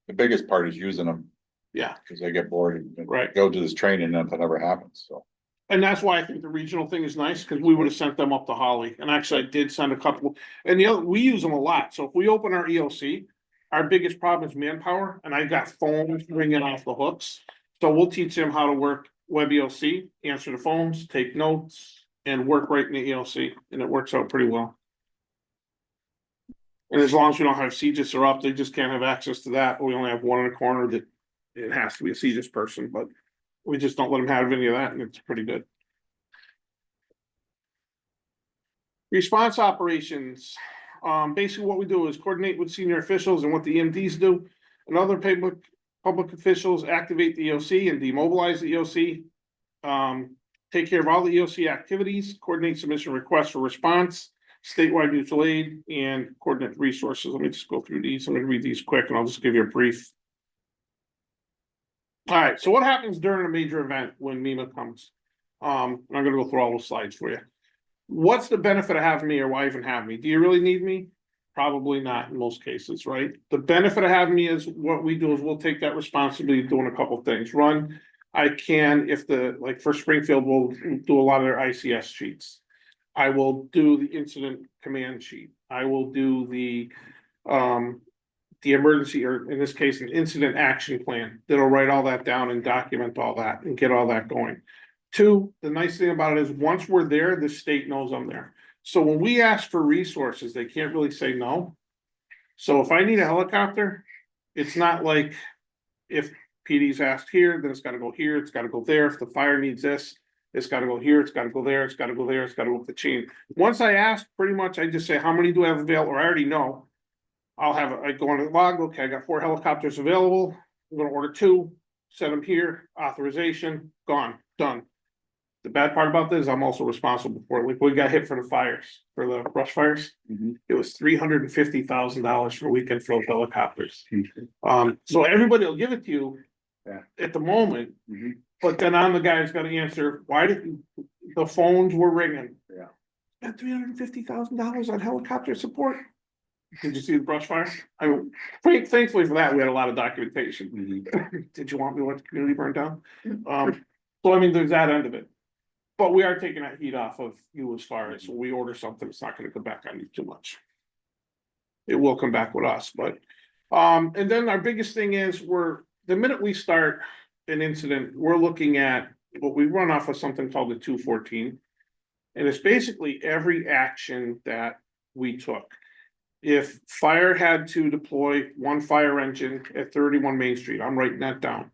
The biggest part is using them. Yeah. Cause they get bored and Right. go to this training and nothing ever happens, so. And that's why I think the regional thing is nice, because we would have sent them up to Holly, and actually I did send a couple, and the other, we use them a lot, so if we open our EOC. Our biggest problem is manpower, and I got phones ringing off the hooks, so we'll teach them how to work web EOC, answer the phones, take notes, and work right in the EOC, and it works out pretty well. And as long as we don't have CGIS or up, they just can't have access to that, we only have one in the corner that it has to be a CGIS person, but. We just don't let them have any of that, and it's pretty good. Response operations, basically what we do is coordinate with senior officials and what the EMDs do. And other public officials activate the EOC and demobilize the EOC. Take care of all the EOC activities, coordinate submission requests for response, statewide mutual aid, and coordinate resources. Let me just go through these. I'm gonna read these quick and I'll just give you a brief. All right, so what happens during a major event when MEMA comes? I'm gonna go through all those slides for you. What's the benefit of having me, or why even have me? Do you really need me? Probably not in most cases, right? The benefit of having me is what we do is we'll take that responsibility of doing a couple things. Run, I can, if like for Springfield, we'll do a lot of their ICS sheets. I will do the incident command sheet. I will do the emergency, or in this case, an incident action plan. That'll write all that down and document all that and get all that going. Two, the nice thing about it is once we're there, the state knows I'm there. So when we ask for resources, they can't really say no. So if I need a helicopter, it's not like if PD's asked here, then it's gotta go here, it's gotta go there. If the fire needs this, it's gotta go here, it's gotta go there, it's gotta go there, it's gotta go up the chain. Once I ask, pretty much I just say, how many do I have available? Or I already know. I go on the log, okay, I got 4 helicopters available, I'm gonna order 2, set them here, authorization, gone, done. The bad part about this, I'm also responsible for it, like, we got hit for the fires, for the brush fires. It was $350,000 for a weekend for those helicopters. So everybody will give it to you. Yeah. At the moment, but then I'm the guy who's gonna answer, why did, the phones were ringing. Yeah. Spent $350,000 on helicopter support. Did you see the brush fire? I mean, thankfully for that, we had a lot of documentation. Did you want me to let the community burn down? So I mean, there's that end of it. But we are taking that heat off of you as far as when we order something, it's not gonna come back on you too much. It will come back with us, but, and then our biggest thing is the minute we start an incident, we're looking at what we run off of something called the 214. And it's basically every action that we took. If fire had to deploy 1 fire engine at 31 Main Street, I'm writing that down.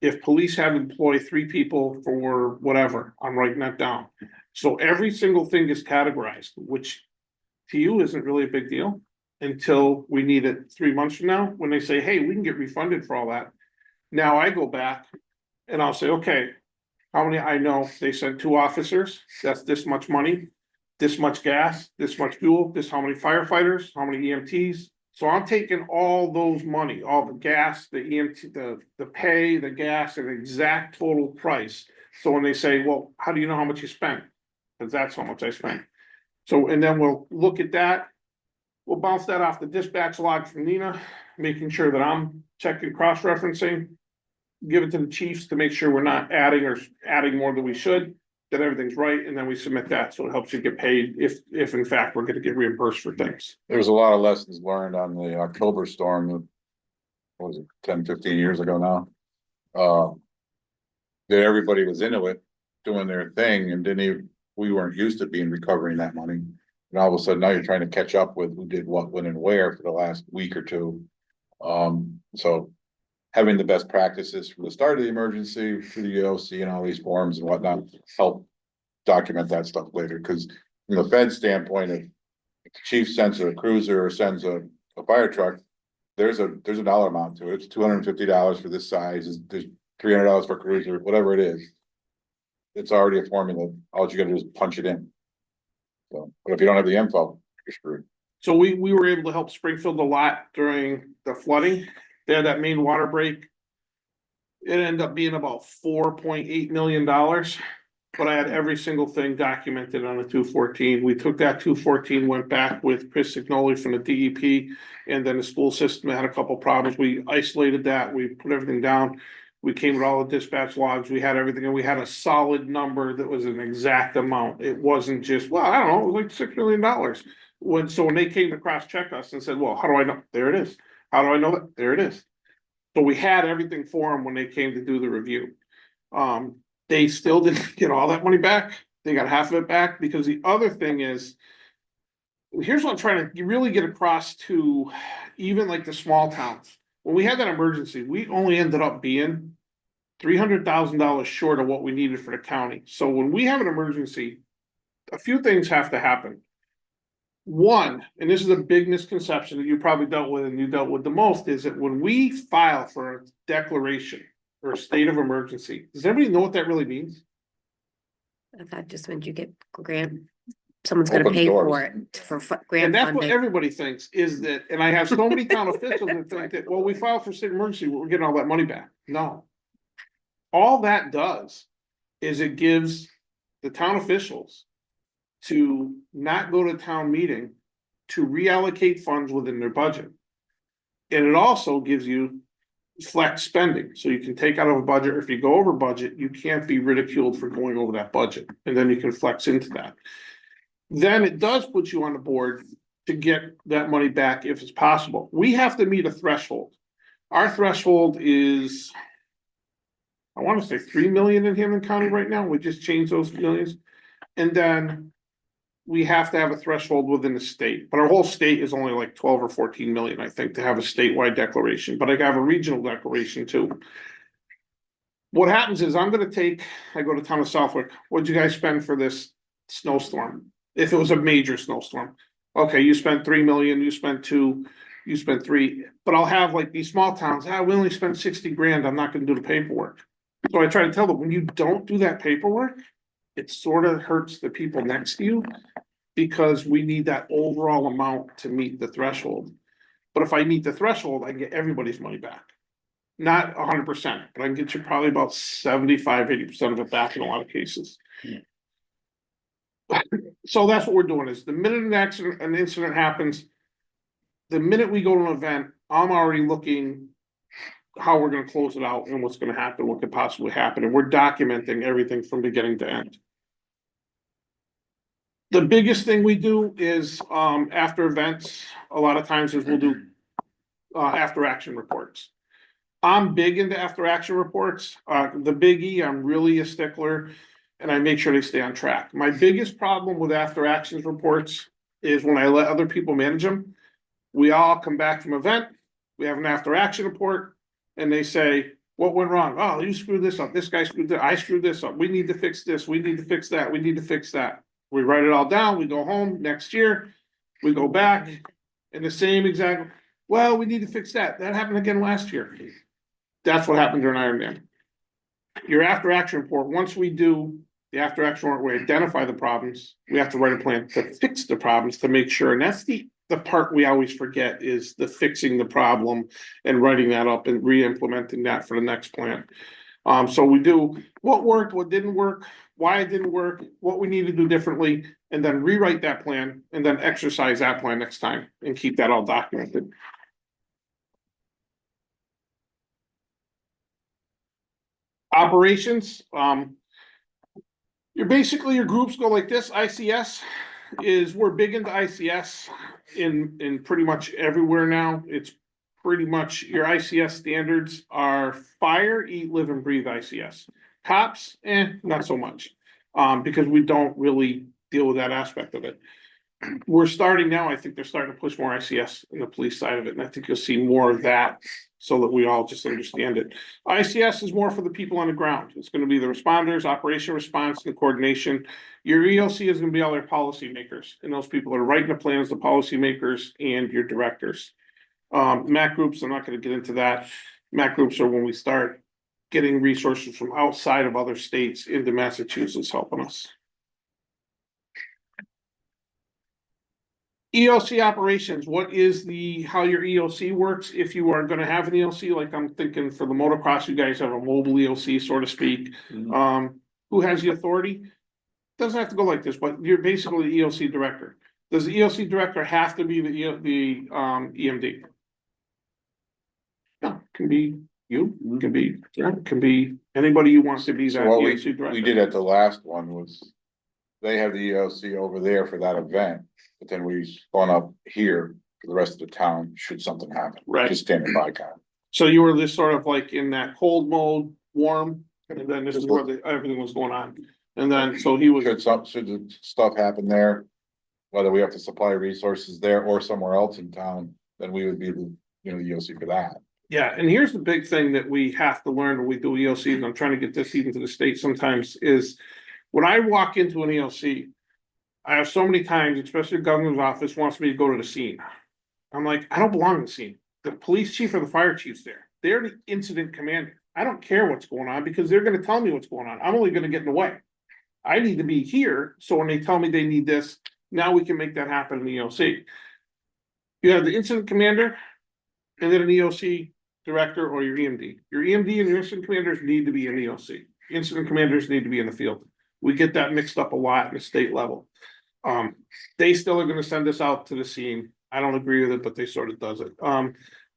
If police had to deploy 3 people for whatever, I'm writing that down. So every single thing is categorized, which to you isn't really a big deal until we need it 3 months from now, when they say, hey, we can get refunded for all that. Now I go back and I'll say, okay, how many, I know they sent 2 officers, that's this much money. This much gas, this much fuel, this how many firefighters, how many EMTs. So I'm taking all those money, all the gas, the EMT, the pay, the gas, and the exact total price. So when they say, well, how do you know how much you spent? Because that's how much I spent. So, and then we'll look at that. We'll bounce that off the dispatch log from Nina, making sure that I'm checking, cross-referencing. Give it to the chiefs to make sure we're not adding more than we should. That everything's right, and then we submit that, so it helps you get paid if in fact we're gonna get reimbursed for things. There's a lot of lessons learned on the October storm. What was it, 10, 15 years ago now? That everybody was into it, doing their thing, and we weren't used to recovering that money. And all of a sudden now you're trying to catch up with who did what, when and where for the last week or two. So having the best practices from the start of the emergency through the EOC and all these forms and whatnot, help document that stuff later, because from the Fed standpoint, if the chief sends a cruiser or sends a fire truck, there's a dollar amount to it. It's $250 for this size, there's $300 for cruiser, whatever it is. It's already a formula. All you gotta do is punch it in. So, but if you don't have the info, you're screwed. So we were able to help Springfield a lot during the flooding. They had that main water break. It ended up being about $4.8 million. But I had every single thing documented on the 214. We took that 214, went back with Chris Signoli from the DEP. And then the school system had a couple problems. We isolated that, we put everything down. We came with all the dispatch logs, we had everything, and we had a solid number that was an exact amount. It wasn't just, well, I don't know, it was like $6 million. When they came to cross-check us and said, well, how do I know? There it is. How do I know that? There it is. So we had everything for them when they came to do the review. They still didn't get all that money back. They got half of it back, because the other thing is, here's what I'm trying to really get across to even like the small towns. When we had that emergency, we only ended up being $300,000 short of what we needed for the county. So when we have an emergency, a few things have to happen. One, and this is a big misconception that you probably dealt with and you dealt with the most, is that when we file for a declaration or a state of emergency, does everybody know what that really means? I thought just meant you get grant, someone's gonna Open pay doors. for it for grant And that's what funding. everybody thinks, is that, and I have so many town officials that think that, well, we filed for state emergency, we're getting all that money back. No. All that does is it gives the town officials to not go to town meeting to reallocate funds within their budget. And it also gives you flex spending, so you can take out of a budget, or if you go over budget, you can't be ridiculed for going over that budget, and then you can flex into that. Then it does put you on the board to get that money back if it's possible. We have to meet a threshold. Our threshold is, I want to say 3 million in Hammond County right now. We just changed those millions. And then we have to have a threshold within the state, but our whole state is only like 12 or 14 million, I think, to have a statewide declaration, but I have a regional declaration too. What happens is I go to town of Southwick. What'd you guys spend for this snowstorm? If it was a major snowstorm, okay, you spent 3 million, you spent 2, you spent 3, but I'll have like these small towns, we only spent 60 grand, I'm not gonna do the paperwork. So I try to tell them, when you don't do that paperwork, it sort of hurts the people next to you, because we need that overall amount to meet the threshold. But if I meet the threshold, I can get everybody's money back. Not 100%, but I can get you probably about 75-80% of it back in a lot of cases. So that's what we're doing, is the minute an incident happens, the minute we go to an event, I'm already looking how we're gonna close it out and what's gonna happen, what could possibly happen, and we're documenting everything from beginning to end. The biggest thing we do is, after events, a lot of times is we'll do after action reports. I'm big into after action reports. The biggie, I'm really a stickler, and I make sure they stay on track. My biggest problem with after actions reports is when I let other people manage them. We all come back from event, we have an after action report, and they say, what went wrong? Oh, you screwed this up, this guy screwed that, I screwed this up, we need to fix this, we need to fix that, we need to fix that. We write it all down, we go home next year, we go back, and the same exact, well, we need to fix that, that happened again last year. That's what happened during Iron Man. Your after action report, once we do the after action report, we identify the problems, we have to write a plan to fix the problems to make sure, and that's the part we always forget, is the fixing the problem and writing that up and re-implementing that for the next plan. So we do what worked, what didn't work, why it didn't work, what we need to do differently, and then rewrite that plan and then exercise that plan next time and keep that all documented. Operations, your groups go like this. ICS we're big into ICS in pretty much everywhere now. It's pretty much your ICS standards are fire, eat, live, and breathe ICS. Cops, not so much, because we don't really deal with that aspect of it. we're starting now, I think they're starting to push more ICS in the police side of it, and I think you'll see more of that. So that we all just understand it. ICS is more for the people on the ground. It's gonna be the responders, operation response and coordination. Your EOC is gonna be all their policymakers, and those people that are writing the plans, the policymakers and your directors. MAC groups, I'm not gonna get into that. MAC groups are when we start getting resources from outside of other states into Massachusetts helping us. EOC operations, what is how your EOC works? If you are gonna have an EOC, like I'm thinking for the motocross, you guys have a mobile EOC, so to speak. Who has the authority? Doesn't have to go like this, but you're basically the EOC director. Does the EOC director have to be the EMD? No, can be you, can be anybody who wants to be So that what we EOC director. did at the last one was, they have the EOC over there for that event, but then we spun up here for the rest of the town, should something happen. Right. Just standing by kind of. So you were just sort of like in that cold mode, warm, and then this is where everything was going on. And then, so he was, Should the stuff happen there, whether we have to supply resources there or somewhere else in town, then we would be the, the EOC for that. yeah, and here's the big thing that we have to learn when we do EOCs, and I'm trying to get this even to the state sometimes, is when I walk into an EOC, I have so many times, especially the governor's office wants me to go to the scene. I'm like, I don't belong in the scene. The police chief or the fire chief's there. They're the incident commander. I don't care what's going on because they're gonna tell me what's going on. I'm only gonna get in the way. I need to be here, so when they tell me they need this, now we can make that happen in the EOC. You have the incident commander and then an EOC director or your EMD. Your EMD and your incident commanders need to be in EOC. Incident commanders need to be in the field. We get that mixed up a lot in the state level. They still are gonna send us out to the scene. I don't agree with it, but they sort of does it.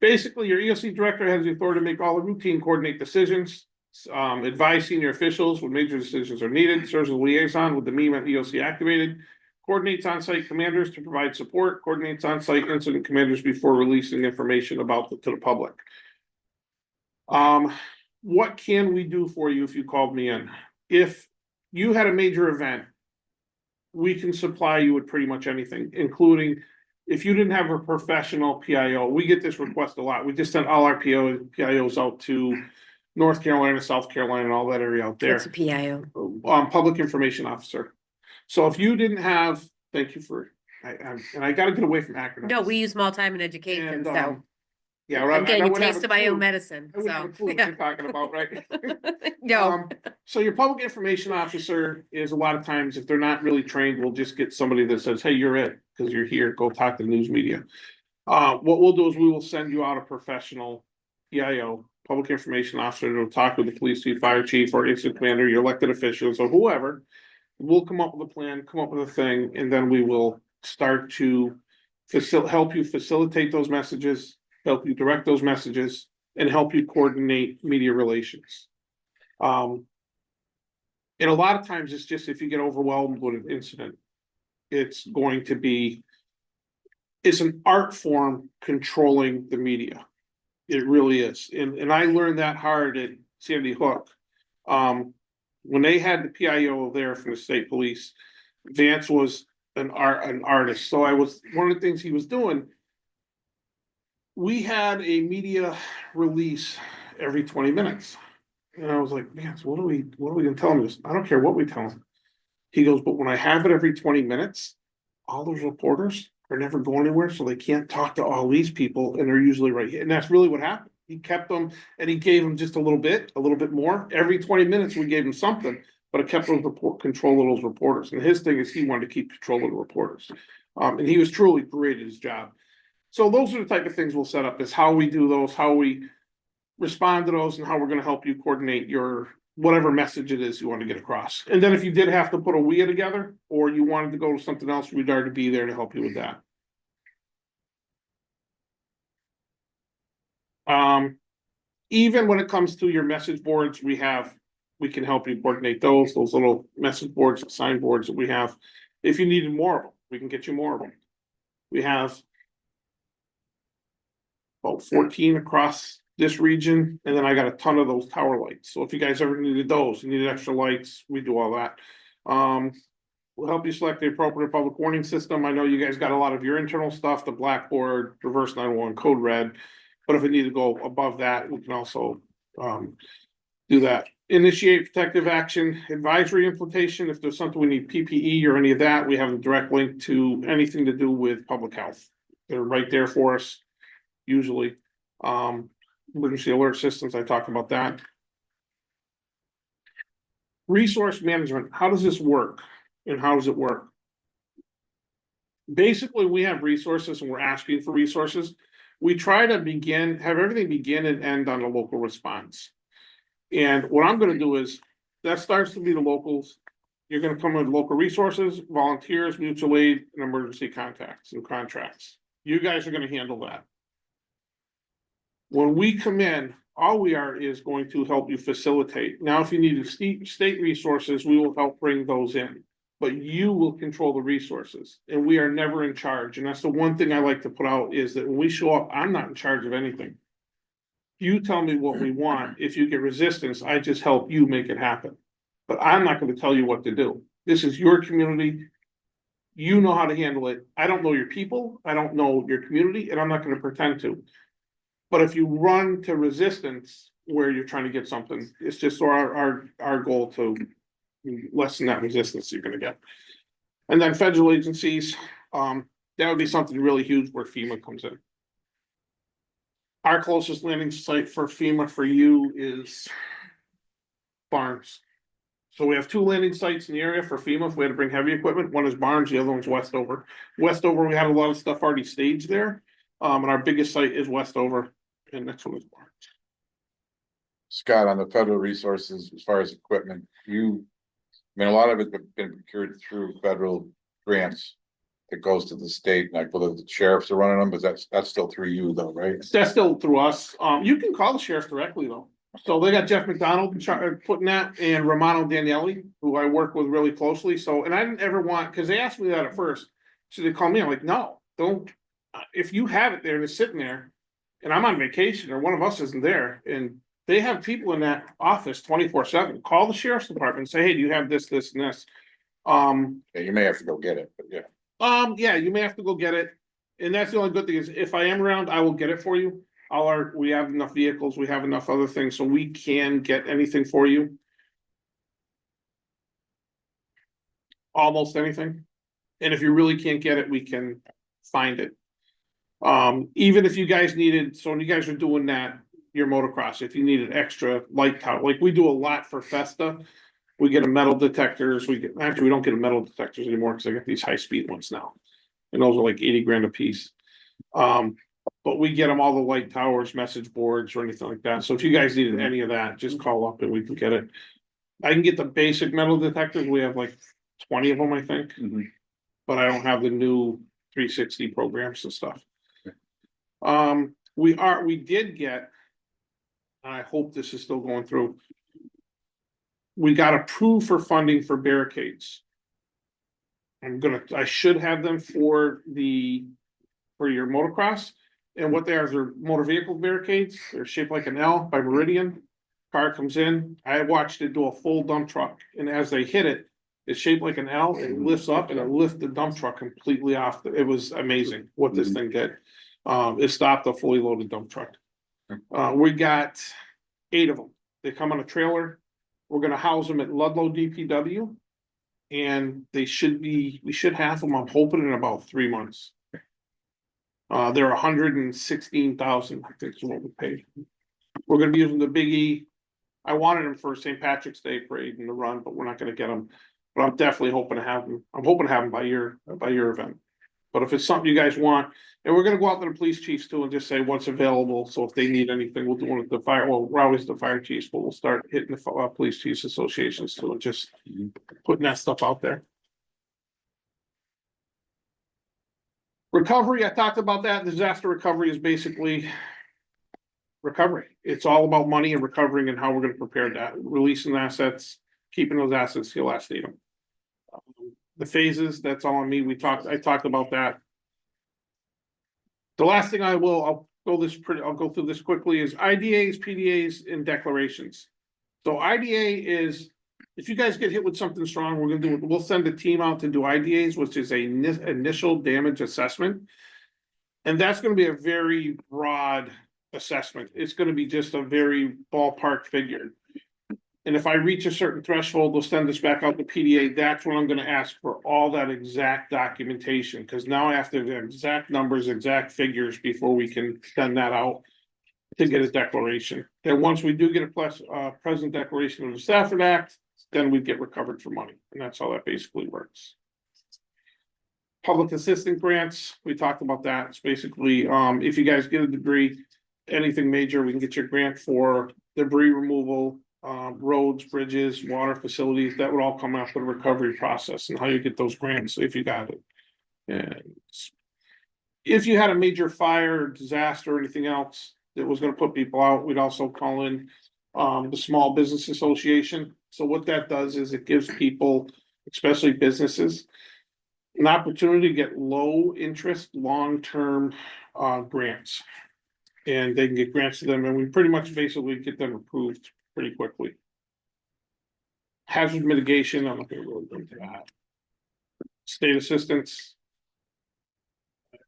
Basically, your EOC director has the authority to make all the routine coordinate decisions, advise senior officials when major decisions are needed, serves as a liaison with the MEMA EOC activated, coordinates on-site commanders to provide support, coordinates on-site incident commanders before releasing information about to the public. What can we do for you if you called me in? If you had a major event, we can supply you with pretty much anything, including if you didn't have a professional PIO. We get this request a lot. We just sent all our PIOs out to North Carolina, South Carolina, and all that area out there. What's a PIO? Public information officer. So if you didn't have, thank you for, and I gotta get away from acronyms. No, we use small time in education, And, so yeah, I'm I getting a wouldn't have taste of my own clue. medicine, I wouldn't have so. a clue what yeah. you're talking about, right? No, So your public information officer is a lot of times, if they're not really trained, we'll just get somebody that says, hey, you're it, because you're here, go talk to the news media. What we'll do is we will send you out a professional PIO, public information officer, to talk with the police chief, fire chief, or incident commander, your elected officials, or whoever. We'll come up with a plan, come up with a thing, and then we will start to help you facilitate those messages, help you direct those messages, and help you coordinate media relations. And a lot of times it's just if you get overwhelmed with an incident, it's going to be, it's an art form controlling the media. It really is. And I learned that hard at Sandy Hook. When they had the PIO there from the state police, Vance was an artist. So one of the things he was doing, we had a media release every 20 minutes. And I was like, man, so what are we gonna tell him this? I don't care what we tell him. He goes, but when I have it every 20 minutes, all those reporters are never going anywhere, so they can't talk to all these people, and they're usually right here. And that's really what happened. He kept them, and he gave them just a little bit more. Every 20 minutes, we gave him something, but it kept those control of those reporters. And his thing is he wanted to keep control of the reporters. And he was truly great at his job. So those are the type of things we'll set up, is how we do those, how we respond to those, and how we're gonna help you coordinate your whatever message it is you want to get across. And then if you did have to put a WIA together, or you wanted to go to something else, we'd already be there to help you with that. Even when it comes to your message boards, we can help you coordinate those little message boards, signboards that we have. If you needed more of them, we can get you more of them. We have about 14 across this region, and then I got a ton of those tower lights. So if you guys ever needed those, you needed extra lights, we do all that. We'll help you select the appropriate public warning system. I know you guys got a lot of your internal stuff, the Blackboard, reverse 911, code red. But if it needs to go above that, we can also do that. Initiate protective action advisory implementation. If there's something we need PPE or any of that, we have a direct link to anything to do with public health. They're right there for us, usually. Emergency alert systems, I talked about that. Resource management, how does this work? And how does it work? Basically, we have resources and we're asking for resources. We try to have everything begin and end on a local response. And what I'm gonna do is, that starts to be the locals. You're gonna come with local resources, volunteers, mutual aid, and emergency contacts and contracts. You guys are gonna handle that. When we come in, all we are is going to help you facilitate. Now, if you need state resources, we will help bring those in. But you will control the resources, and we are never in charge. And that's the one thing I like to put out, is that when we show up, I'm not in charge of anything. You tell me what we want. If you get resistance, I just help you make it happen. But I'm not gonna tell you what to do. This is your community. You know how to handle it. I don't know your people. I don't know your community, and I'm not gonna pretend to. But if you run to resistance where you're trying to get something, it's just our goal to lessen that resistance you're gonna get. And then federal agencies, that would be something really huge where FEMA comes in. Our closest landing site for FEMA for you is Barnes. So we have two landing sites in the area for FEMA if we had to bring heavy equipment. One is Barnes, the other one's Westover. Westover, we had a lot of stuff already staged there. And our biggest site is Westover, and next one is Barnes. Scott, on the federal resources, as far as equipment, I mean, a lot of it's been procured through federal grants. That goes to the state, like whether the sheriffs are running them, but that's still through you though, right? That's still through us. You can call the sheriff directly though. So they got Jeff McDonald putting that, and Romano Daniele, who I work with really closely. So, and I didn't ever want, because they asked me that at first. So they call me, I'm like, no, don't. If you have it there and it's sitting there, and I'm on vacation or one of us isn't there, and they have people in that office 24/7, call the sheriff's department and say, hey, do you have this, this, and this? Yeah, you may have to go get it, but yeah. Yeah, you may have to go get it. And that's the only good thing is if I am around, I will get it for you. We have enough vehicles, we have enough other things, so we can get anything for you. Almost anything. And if you really can't get it, we can find it. Even if you guys needed, so when you guys are doing that, your motocross, if you needed extra light tower, like we do a lot for Festa. We get a metal detectors, we don't get a metal detectors anymore because I got these high speed ones now. And those are like 80 grand a piece. But we get them all the light towers, message boards or anything like that. So if you guys needed any of that, just call up and we can get it. I can get the basic metal detectors. We have like 20 of them, I think. But I don't have the new 360 programs and stuff. We did get, I hope this is still going through. We got approved for funding for barricades. I should have them for your motocross. And what they are motor vehicle barricades. They're shaped like an L by Meridian. Car comes in. I watched it do a full dump truck. And as they hit it, it's shaped like an L. It lifts up and it lifts the dump truck completely off. It was amazing what this thing did. It stopped a fully loaded dump truck. We got 8 of them. They come on a trailer. We're gonna house them at Ludlow DPW. And we should have them, I'm hoping, in about 3 months. They're 116,000, I think is what we paid. We're gonna be using the Big E. I wanted them for St. Patrick's Day parade and the run, but we're not gonna get them. But I'm definitely hoping to have them. I'm hoping to have them by your event. But if it's something you guys want, and we're gonna go out to the police chiefs too and just say what's available. So if they need anything, we'll do one with the fire. Well, we're always the fire chiefs, but we'll start hitting the police chiefs associations too and just putting that stuff out there. Recovery, I talked about that. Disaster recovery is basically recovery. It's all about money and recovering and how we're gonna prepare that, releasing assets, keeping those assets till last need them. The phases, that's all on me. I talked about that. The last thing I'll go through this quickly is IDAs, PDAs, and declarations. So IDA is if you guys get hit with something strong, we'll send a team out to do IDAs, which is a initial damage assessment. And that's gonna be a very broad assessment. It's gonna be just a very ballpark figure. And if I reach a certain threshold, they'll send us back out to PDA. That's when I'm gonna ask for all that exact documentation, because now I have to have exact numbers, exact figures before we can send that out to get a declaration. Then once we do get a present declaration of the Stafford Act, then we get recovered for money, and that's how that basically works. Public assistance grants, we talked about that. It's basically, if you guys get a debris, anything major, we can get your grant for debris removal, roads, bridges, water facilities, that would all come after the recovery process and how you get those grants if you got it. And if you had a major fire, or disaster, or anything else that was gonna put people out, we'd also call in the Small Business Association. So what that does is it gives people, especially businesses, an opportunity to get low interest, long-term grants. And they can get grants to them, and we pretty much basically get them approved pretty quickly. Hazard mitigation, I'm not gonna really go into that. State assistance.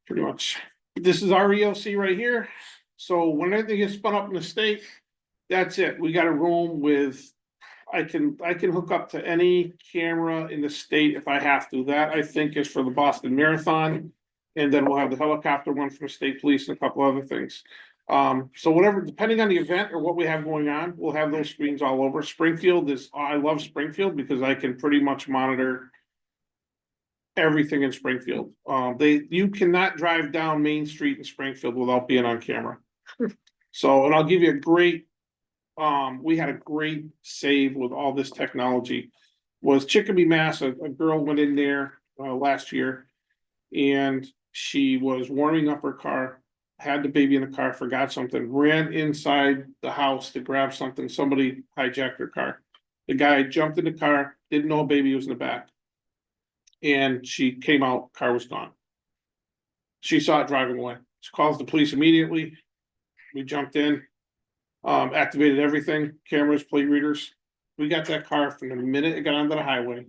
Pretty much. This is our EOC right here. So when anything gets spun up in the state, that's it. We got a room with, I can hook up to any camera in the state if I have to. That I think is for the Boston Marathon. And then we'll have the helicopter one from the state police and a couple other things. So whatever, depending on the event or what we have going on, we'll have those screens all over. Springfield is, I love Springfield because I can pretty much monitor everything in Springfield. You cannot drive down Main Street in Springfield without being on camera. So, and I'll give you a great, we had a great save with all this technology. Was Chicopee, Mass, a girl went in there last year and she was warming up her car, had the baby in the car, forgot something, ran inside the house to grab something. Somebody hijacked her car. The guy jumped in the car, didn't know a baby was in the back. And she came out, car was gone. She saw it driving away. She calls the police immediately. We jumped in, activated everything, cameras, plate readers. We got that car from the minute it got onto the highway,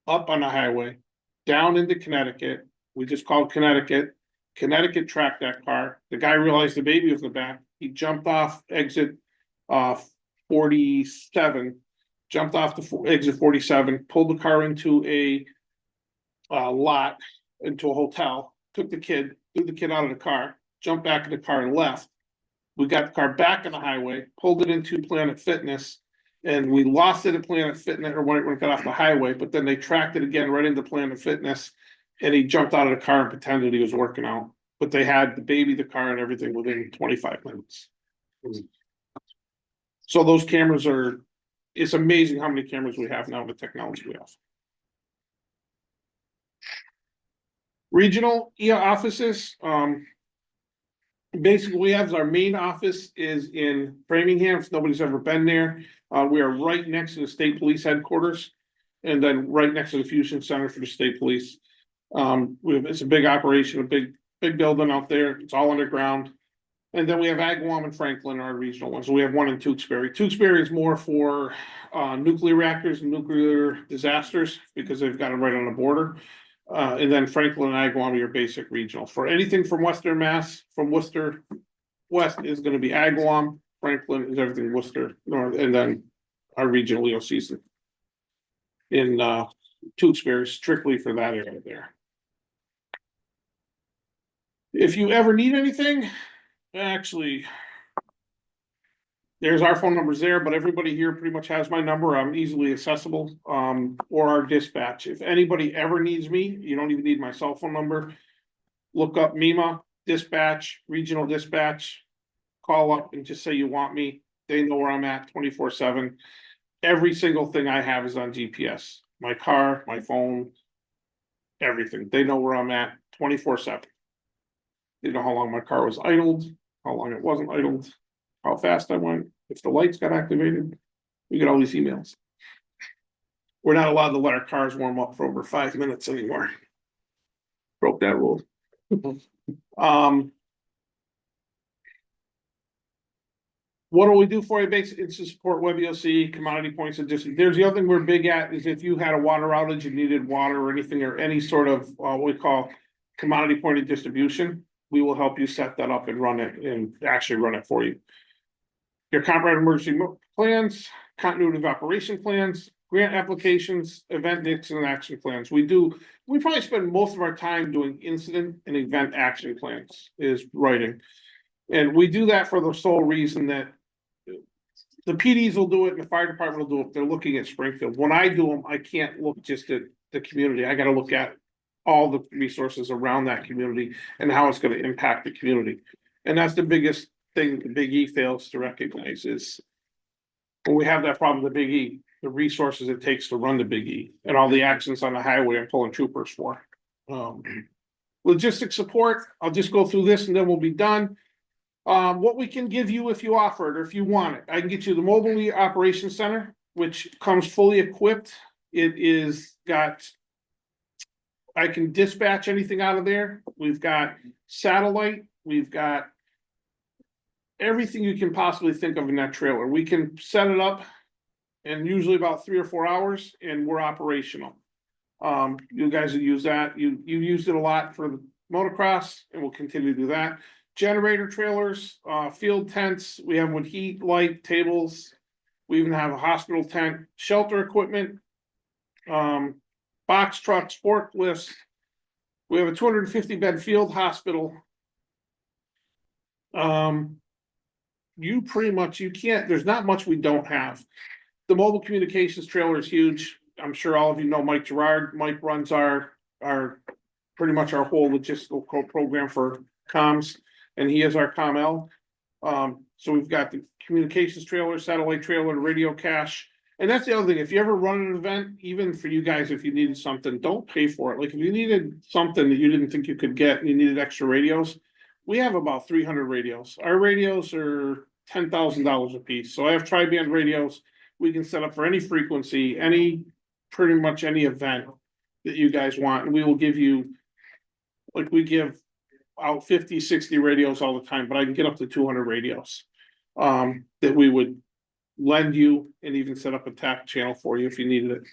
up on the highway, down into Connecticut. We just called Connecticut. Connecticut tracked that car. The guy realized the baby was in the back. He jumped off exit 47, jumped off the exit 47, pulled the car into a lot, into a hotel, took the kid, threw the kid out of the car, jumped back in the car and left. We got the car back on the highway, pulled it into Planet Fitness, and we lost it at Planet Fitness or when it got off the highway, but then they tracked it again right into Planet Fitness. And he jumped out of the car and pretended he was working out, but they had the baby, the car and everything within 25 minutes. So those cameras are, it's amazing how many cameras we have now, the technology we have. Regional offices, basically we have our main office is in Framingham. If nobody's ever been there, we are right next to the state police headquarters. And then right next to the fusion center for the state police. It's a big operation, a big building out there. It's all underground. And then we have Agawam and Franklin, our regional ones. So we have one in Tewksbury. Tewksbury is more for nuclear reactors and nuclear disasters because they've got them right on the border. And then Franklin and Agawam are your basic regional. For anything from Western Mass, from Worcester West is going to be Agawam. Franklin is everything Worcester North, and then our regional EOCs in Tewksbury strictly for that area there. If you ever need anything, actually, there's our phone numbers there, but everybody here pretty much has my number. I'm easily accessible, or our dispatch. If anybody ever needs me, you don't even need my cell phone number. Look up MEMA, dispatch, regional dispatch, call up and just say you want me. They know where I'm at 24/7. Every single thing I have is on GPS. My car, my phone, everything. They know where I'm at 24/7. They know how long my car was idled, how long it wasn't idled, how fast I went, if the lights got activated. We get all these emails. We're not allowed to let our cars warm up for over 5 minutes anymore. Broke that rule. What do we do for you? Basically, it's to support WebEOC, commodity points of district. There's the other thing we're big at is if you had a water outage, you needed water or anything or any sort of what we call commodity point of distribution, we will help you set that up and run it and actually run it for you. Your comprehensive emergency plans, continuity of operation plans, grant applications, event mix and action plans. We probably spend most of our time doing incident and event action plans is writing. And we do that for the sole reason that the PDs will do it and the fire department will do it. They're looking at Springfield. When I do them, I can't look just at the community. I gotta look at all the resources around that community and how it's gonna impact the community. And that's the biggest thing the Big E fails to recognize is when we have that problem with the Big E, the resources it takes to run the Big E and all the actions on the highway I'm pulling troopers for. Logistic support, I'll just go through this and then we'll be done. What we can give you if you offer it or if you want it, I can get you the Mobile Operations Center, which comes fully equipped. It is got. I can dispatch anything out of there. We've got satellite, we've got everything you can possibly think of in that trailer. We can set it up in usually about 3 or 4 hours and we're operational. You guys have used that. You used it a lot for the motocross and we'll continue to do that. Generator trailers, field tents, we have with heat, light, tables. We even have a hospital tent, shelter equipment. Box trucks, forklifts. We have a 250 bed field hospital. You pretty much, there's not much we don't have. The mobile communications trailer is huge. I'm sure all of you know Mike Gerard. Mike runs our pretty much our whole logistical program for comms. And he is our ComL. So we've got the communications trailer, satellite trailer, radio cache. And that's the other thing. If you ever run an event, even for you guys, if you needed something, don't pay for it. Like if you needed something that you didn't think you could get and you needed extra radios, we have about 300 radios. Our radios are $10,000 a piece. So I have tri-band radios. We can set up for any frequency, pretty much any event that you guys want. And we will give you, like we give out 50, 60 radios all the time, but I can get up to 200 radios that we would lend you and even set up a TAC channel for you if you needed it.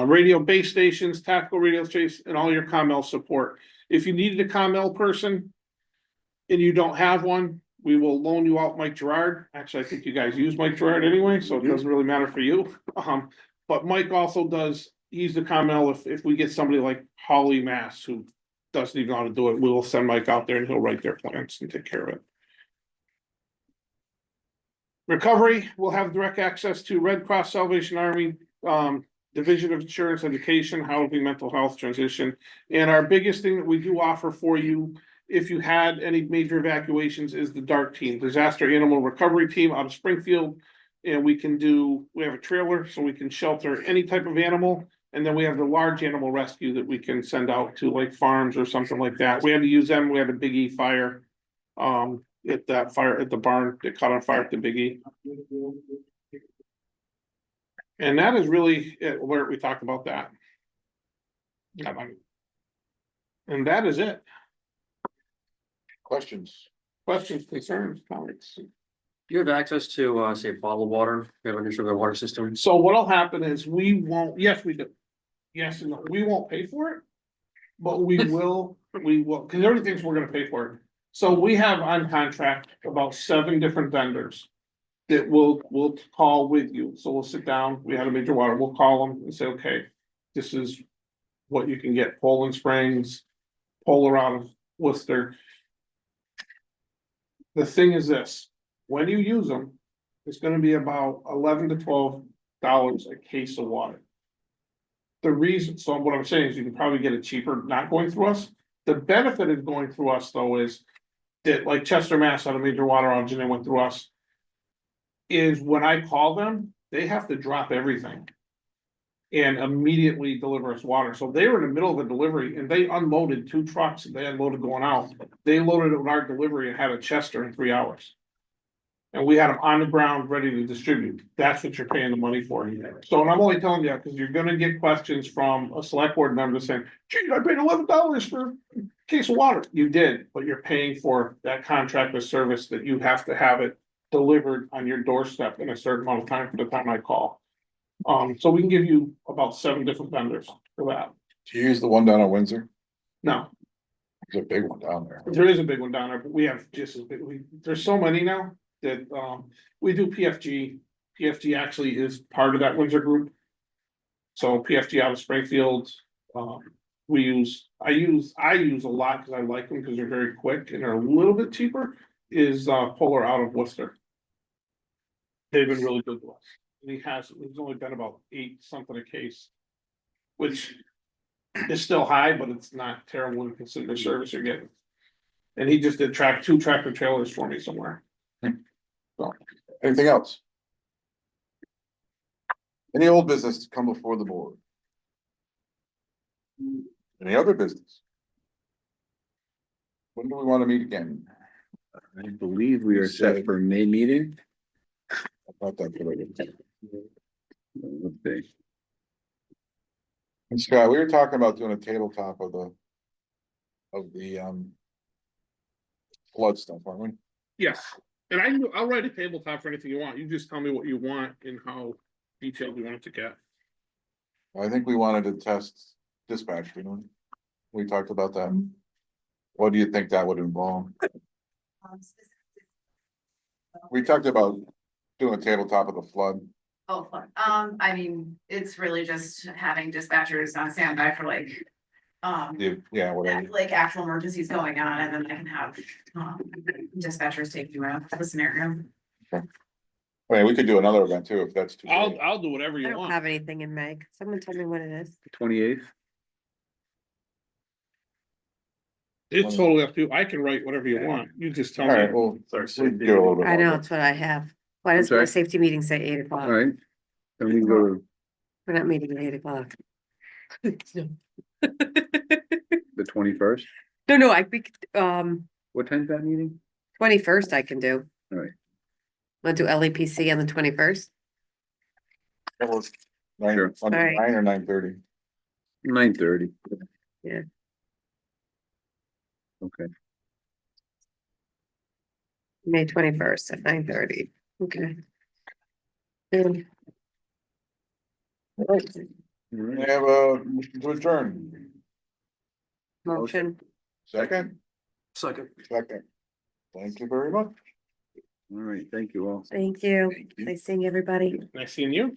Radio base stations, tactical radio stations, and all your ComL support. If you needed a ComL person and you don't have one, we will loan you out Mike Gerard. Actually, I think you guys use Mike Gerard anyway, so it doesn't really matter for you. But Mike also does, he's the ComL if we get somebody like Holly Mass who doesn't even know how to do it, we will send Mike out there and he'll write their plans and take care of it. Recovery, we'll have direct access to Red Cross, Salvation Army, Division of Insurance, Education, Housing, Mental Health, Transition. And our biggest thing that we do offer for you, if you had any major evacuations, is the DART team, Disaster Animal Recovery Team out of Springfield. And we have a trailer so we can shelter any type of animal. And then we have the large animal rescue that we can send out to like farms or something like that. We had to use them. We had a Big E fire. At that fire at the barn that caught on fire at the Big E. And that is really it, where we talked about that. And that is it. Questions? Questions, concerns, comments? You have access to, say, bottled water, you have an issue with the water system? So what'll happen is we won't, yes, we do. Yes, and no, we won't pay for it. But we will, because everybody thinks we're gonna pay for it. So we have on contract about 7 different vendors that we'll call with you. So we'll sit down, we had a major water, we'll call them and say, okay, this is what you can get, Poland Springs, Polar out of Worcester. The thing is this, when you use them, it's gonna be about $11 to $12 a case of water. The reason, so what I'm saying is you can probably get it cheaper not going through us. The benefit of going through us though is that like Chester, Mass had a major water outage and they went through us. Is when I call them, they have to drop everything. And immediately deliver us water. So they were in the middle of a delivery and they unloaded 2 trucks that they unloaded going out. They loaded it with our delivery and had a Chester in 3 hours. And we had them on the ground ready to distribute. That's what you're paying the money for. So, and I'm only telling you, because you're gonna get questions from a select board member saying, gee, I paid $11 for a case of water. You did, but you're paying for that contract with service that you have to have it delivered on your doorstep in a certain amount of time for the time I call. So we can give you about 7 different vendors for that. Do you use the one down at Windsor? No, There's a big one down there. there is a big one down there, but we have just as big, there's so many now that, we do PFG. PFG actually is part of that Windsor group. So PFG out of Springfield, I use a lot because I like them because they're very quick and they're a little bit cheaper, is Polar out of Worcester. They've been really good to us. And it's only been about 8 something a case. Which is still high, but it's not terrible when you consider the service you're getting. And he just did 2 tractor trailers for me somewhere. Anything else? Any old business to come before the board? Any other business? When do we want to meet again? I believe we are set for May meeting. I thought that's what I did. Let's see. And Scott, we were talking about doing a tabletop of the flood stuff, aren't we? Yes, and I'll write a tabletop for anything you want. You just tell me what you want and how detailed you want it to get. I think we wanted to test dispatch, didn't we? We talked about that. What do you think that would involve? We talked about doing a tabletop of the flood. Oh, fun. I mean, it's really just having dispatchers on standby for like, Yeah, whatever. like actual emergencies going on, and then I can have, dispatchers take you out of the scenario. I mean, we could do another event too, if that's too. late. I'll do whatever I you don't want. have anything in May. Someone tell me when it is. 28th. It's totally up to you. I can write whatever you want. You just tell All right, me. well, Sorry, we can do a little bit. I know, more. it's what I have. Why does sorry? my safety meeting say 8 o'clock? All right. Then we can go to We're not meeting at 8 o'clock. No, the 21st. no, What time's that meeting? 21st I can do. All right. Want to do LEPC on the 21st? Nine, Sure. on All right. 9 or 9:30. 9:30. Yeah. Okay. May 21st at 9:30. Okay. We have a motion to adjourn. Motion. Second? Second. Second. Thank you very much. All right. Thank you all. Thank you. Thank you. Nice seeing everybody. Nice seeing you.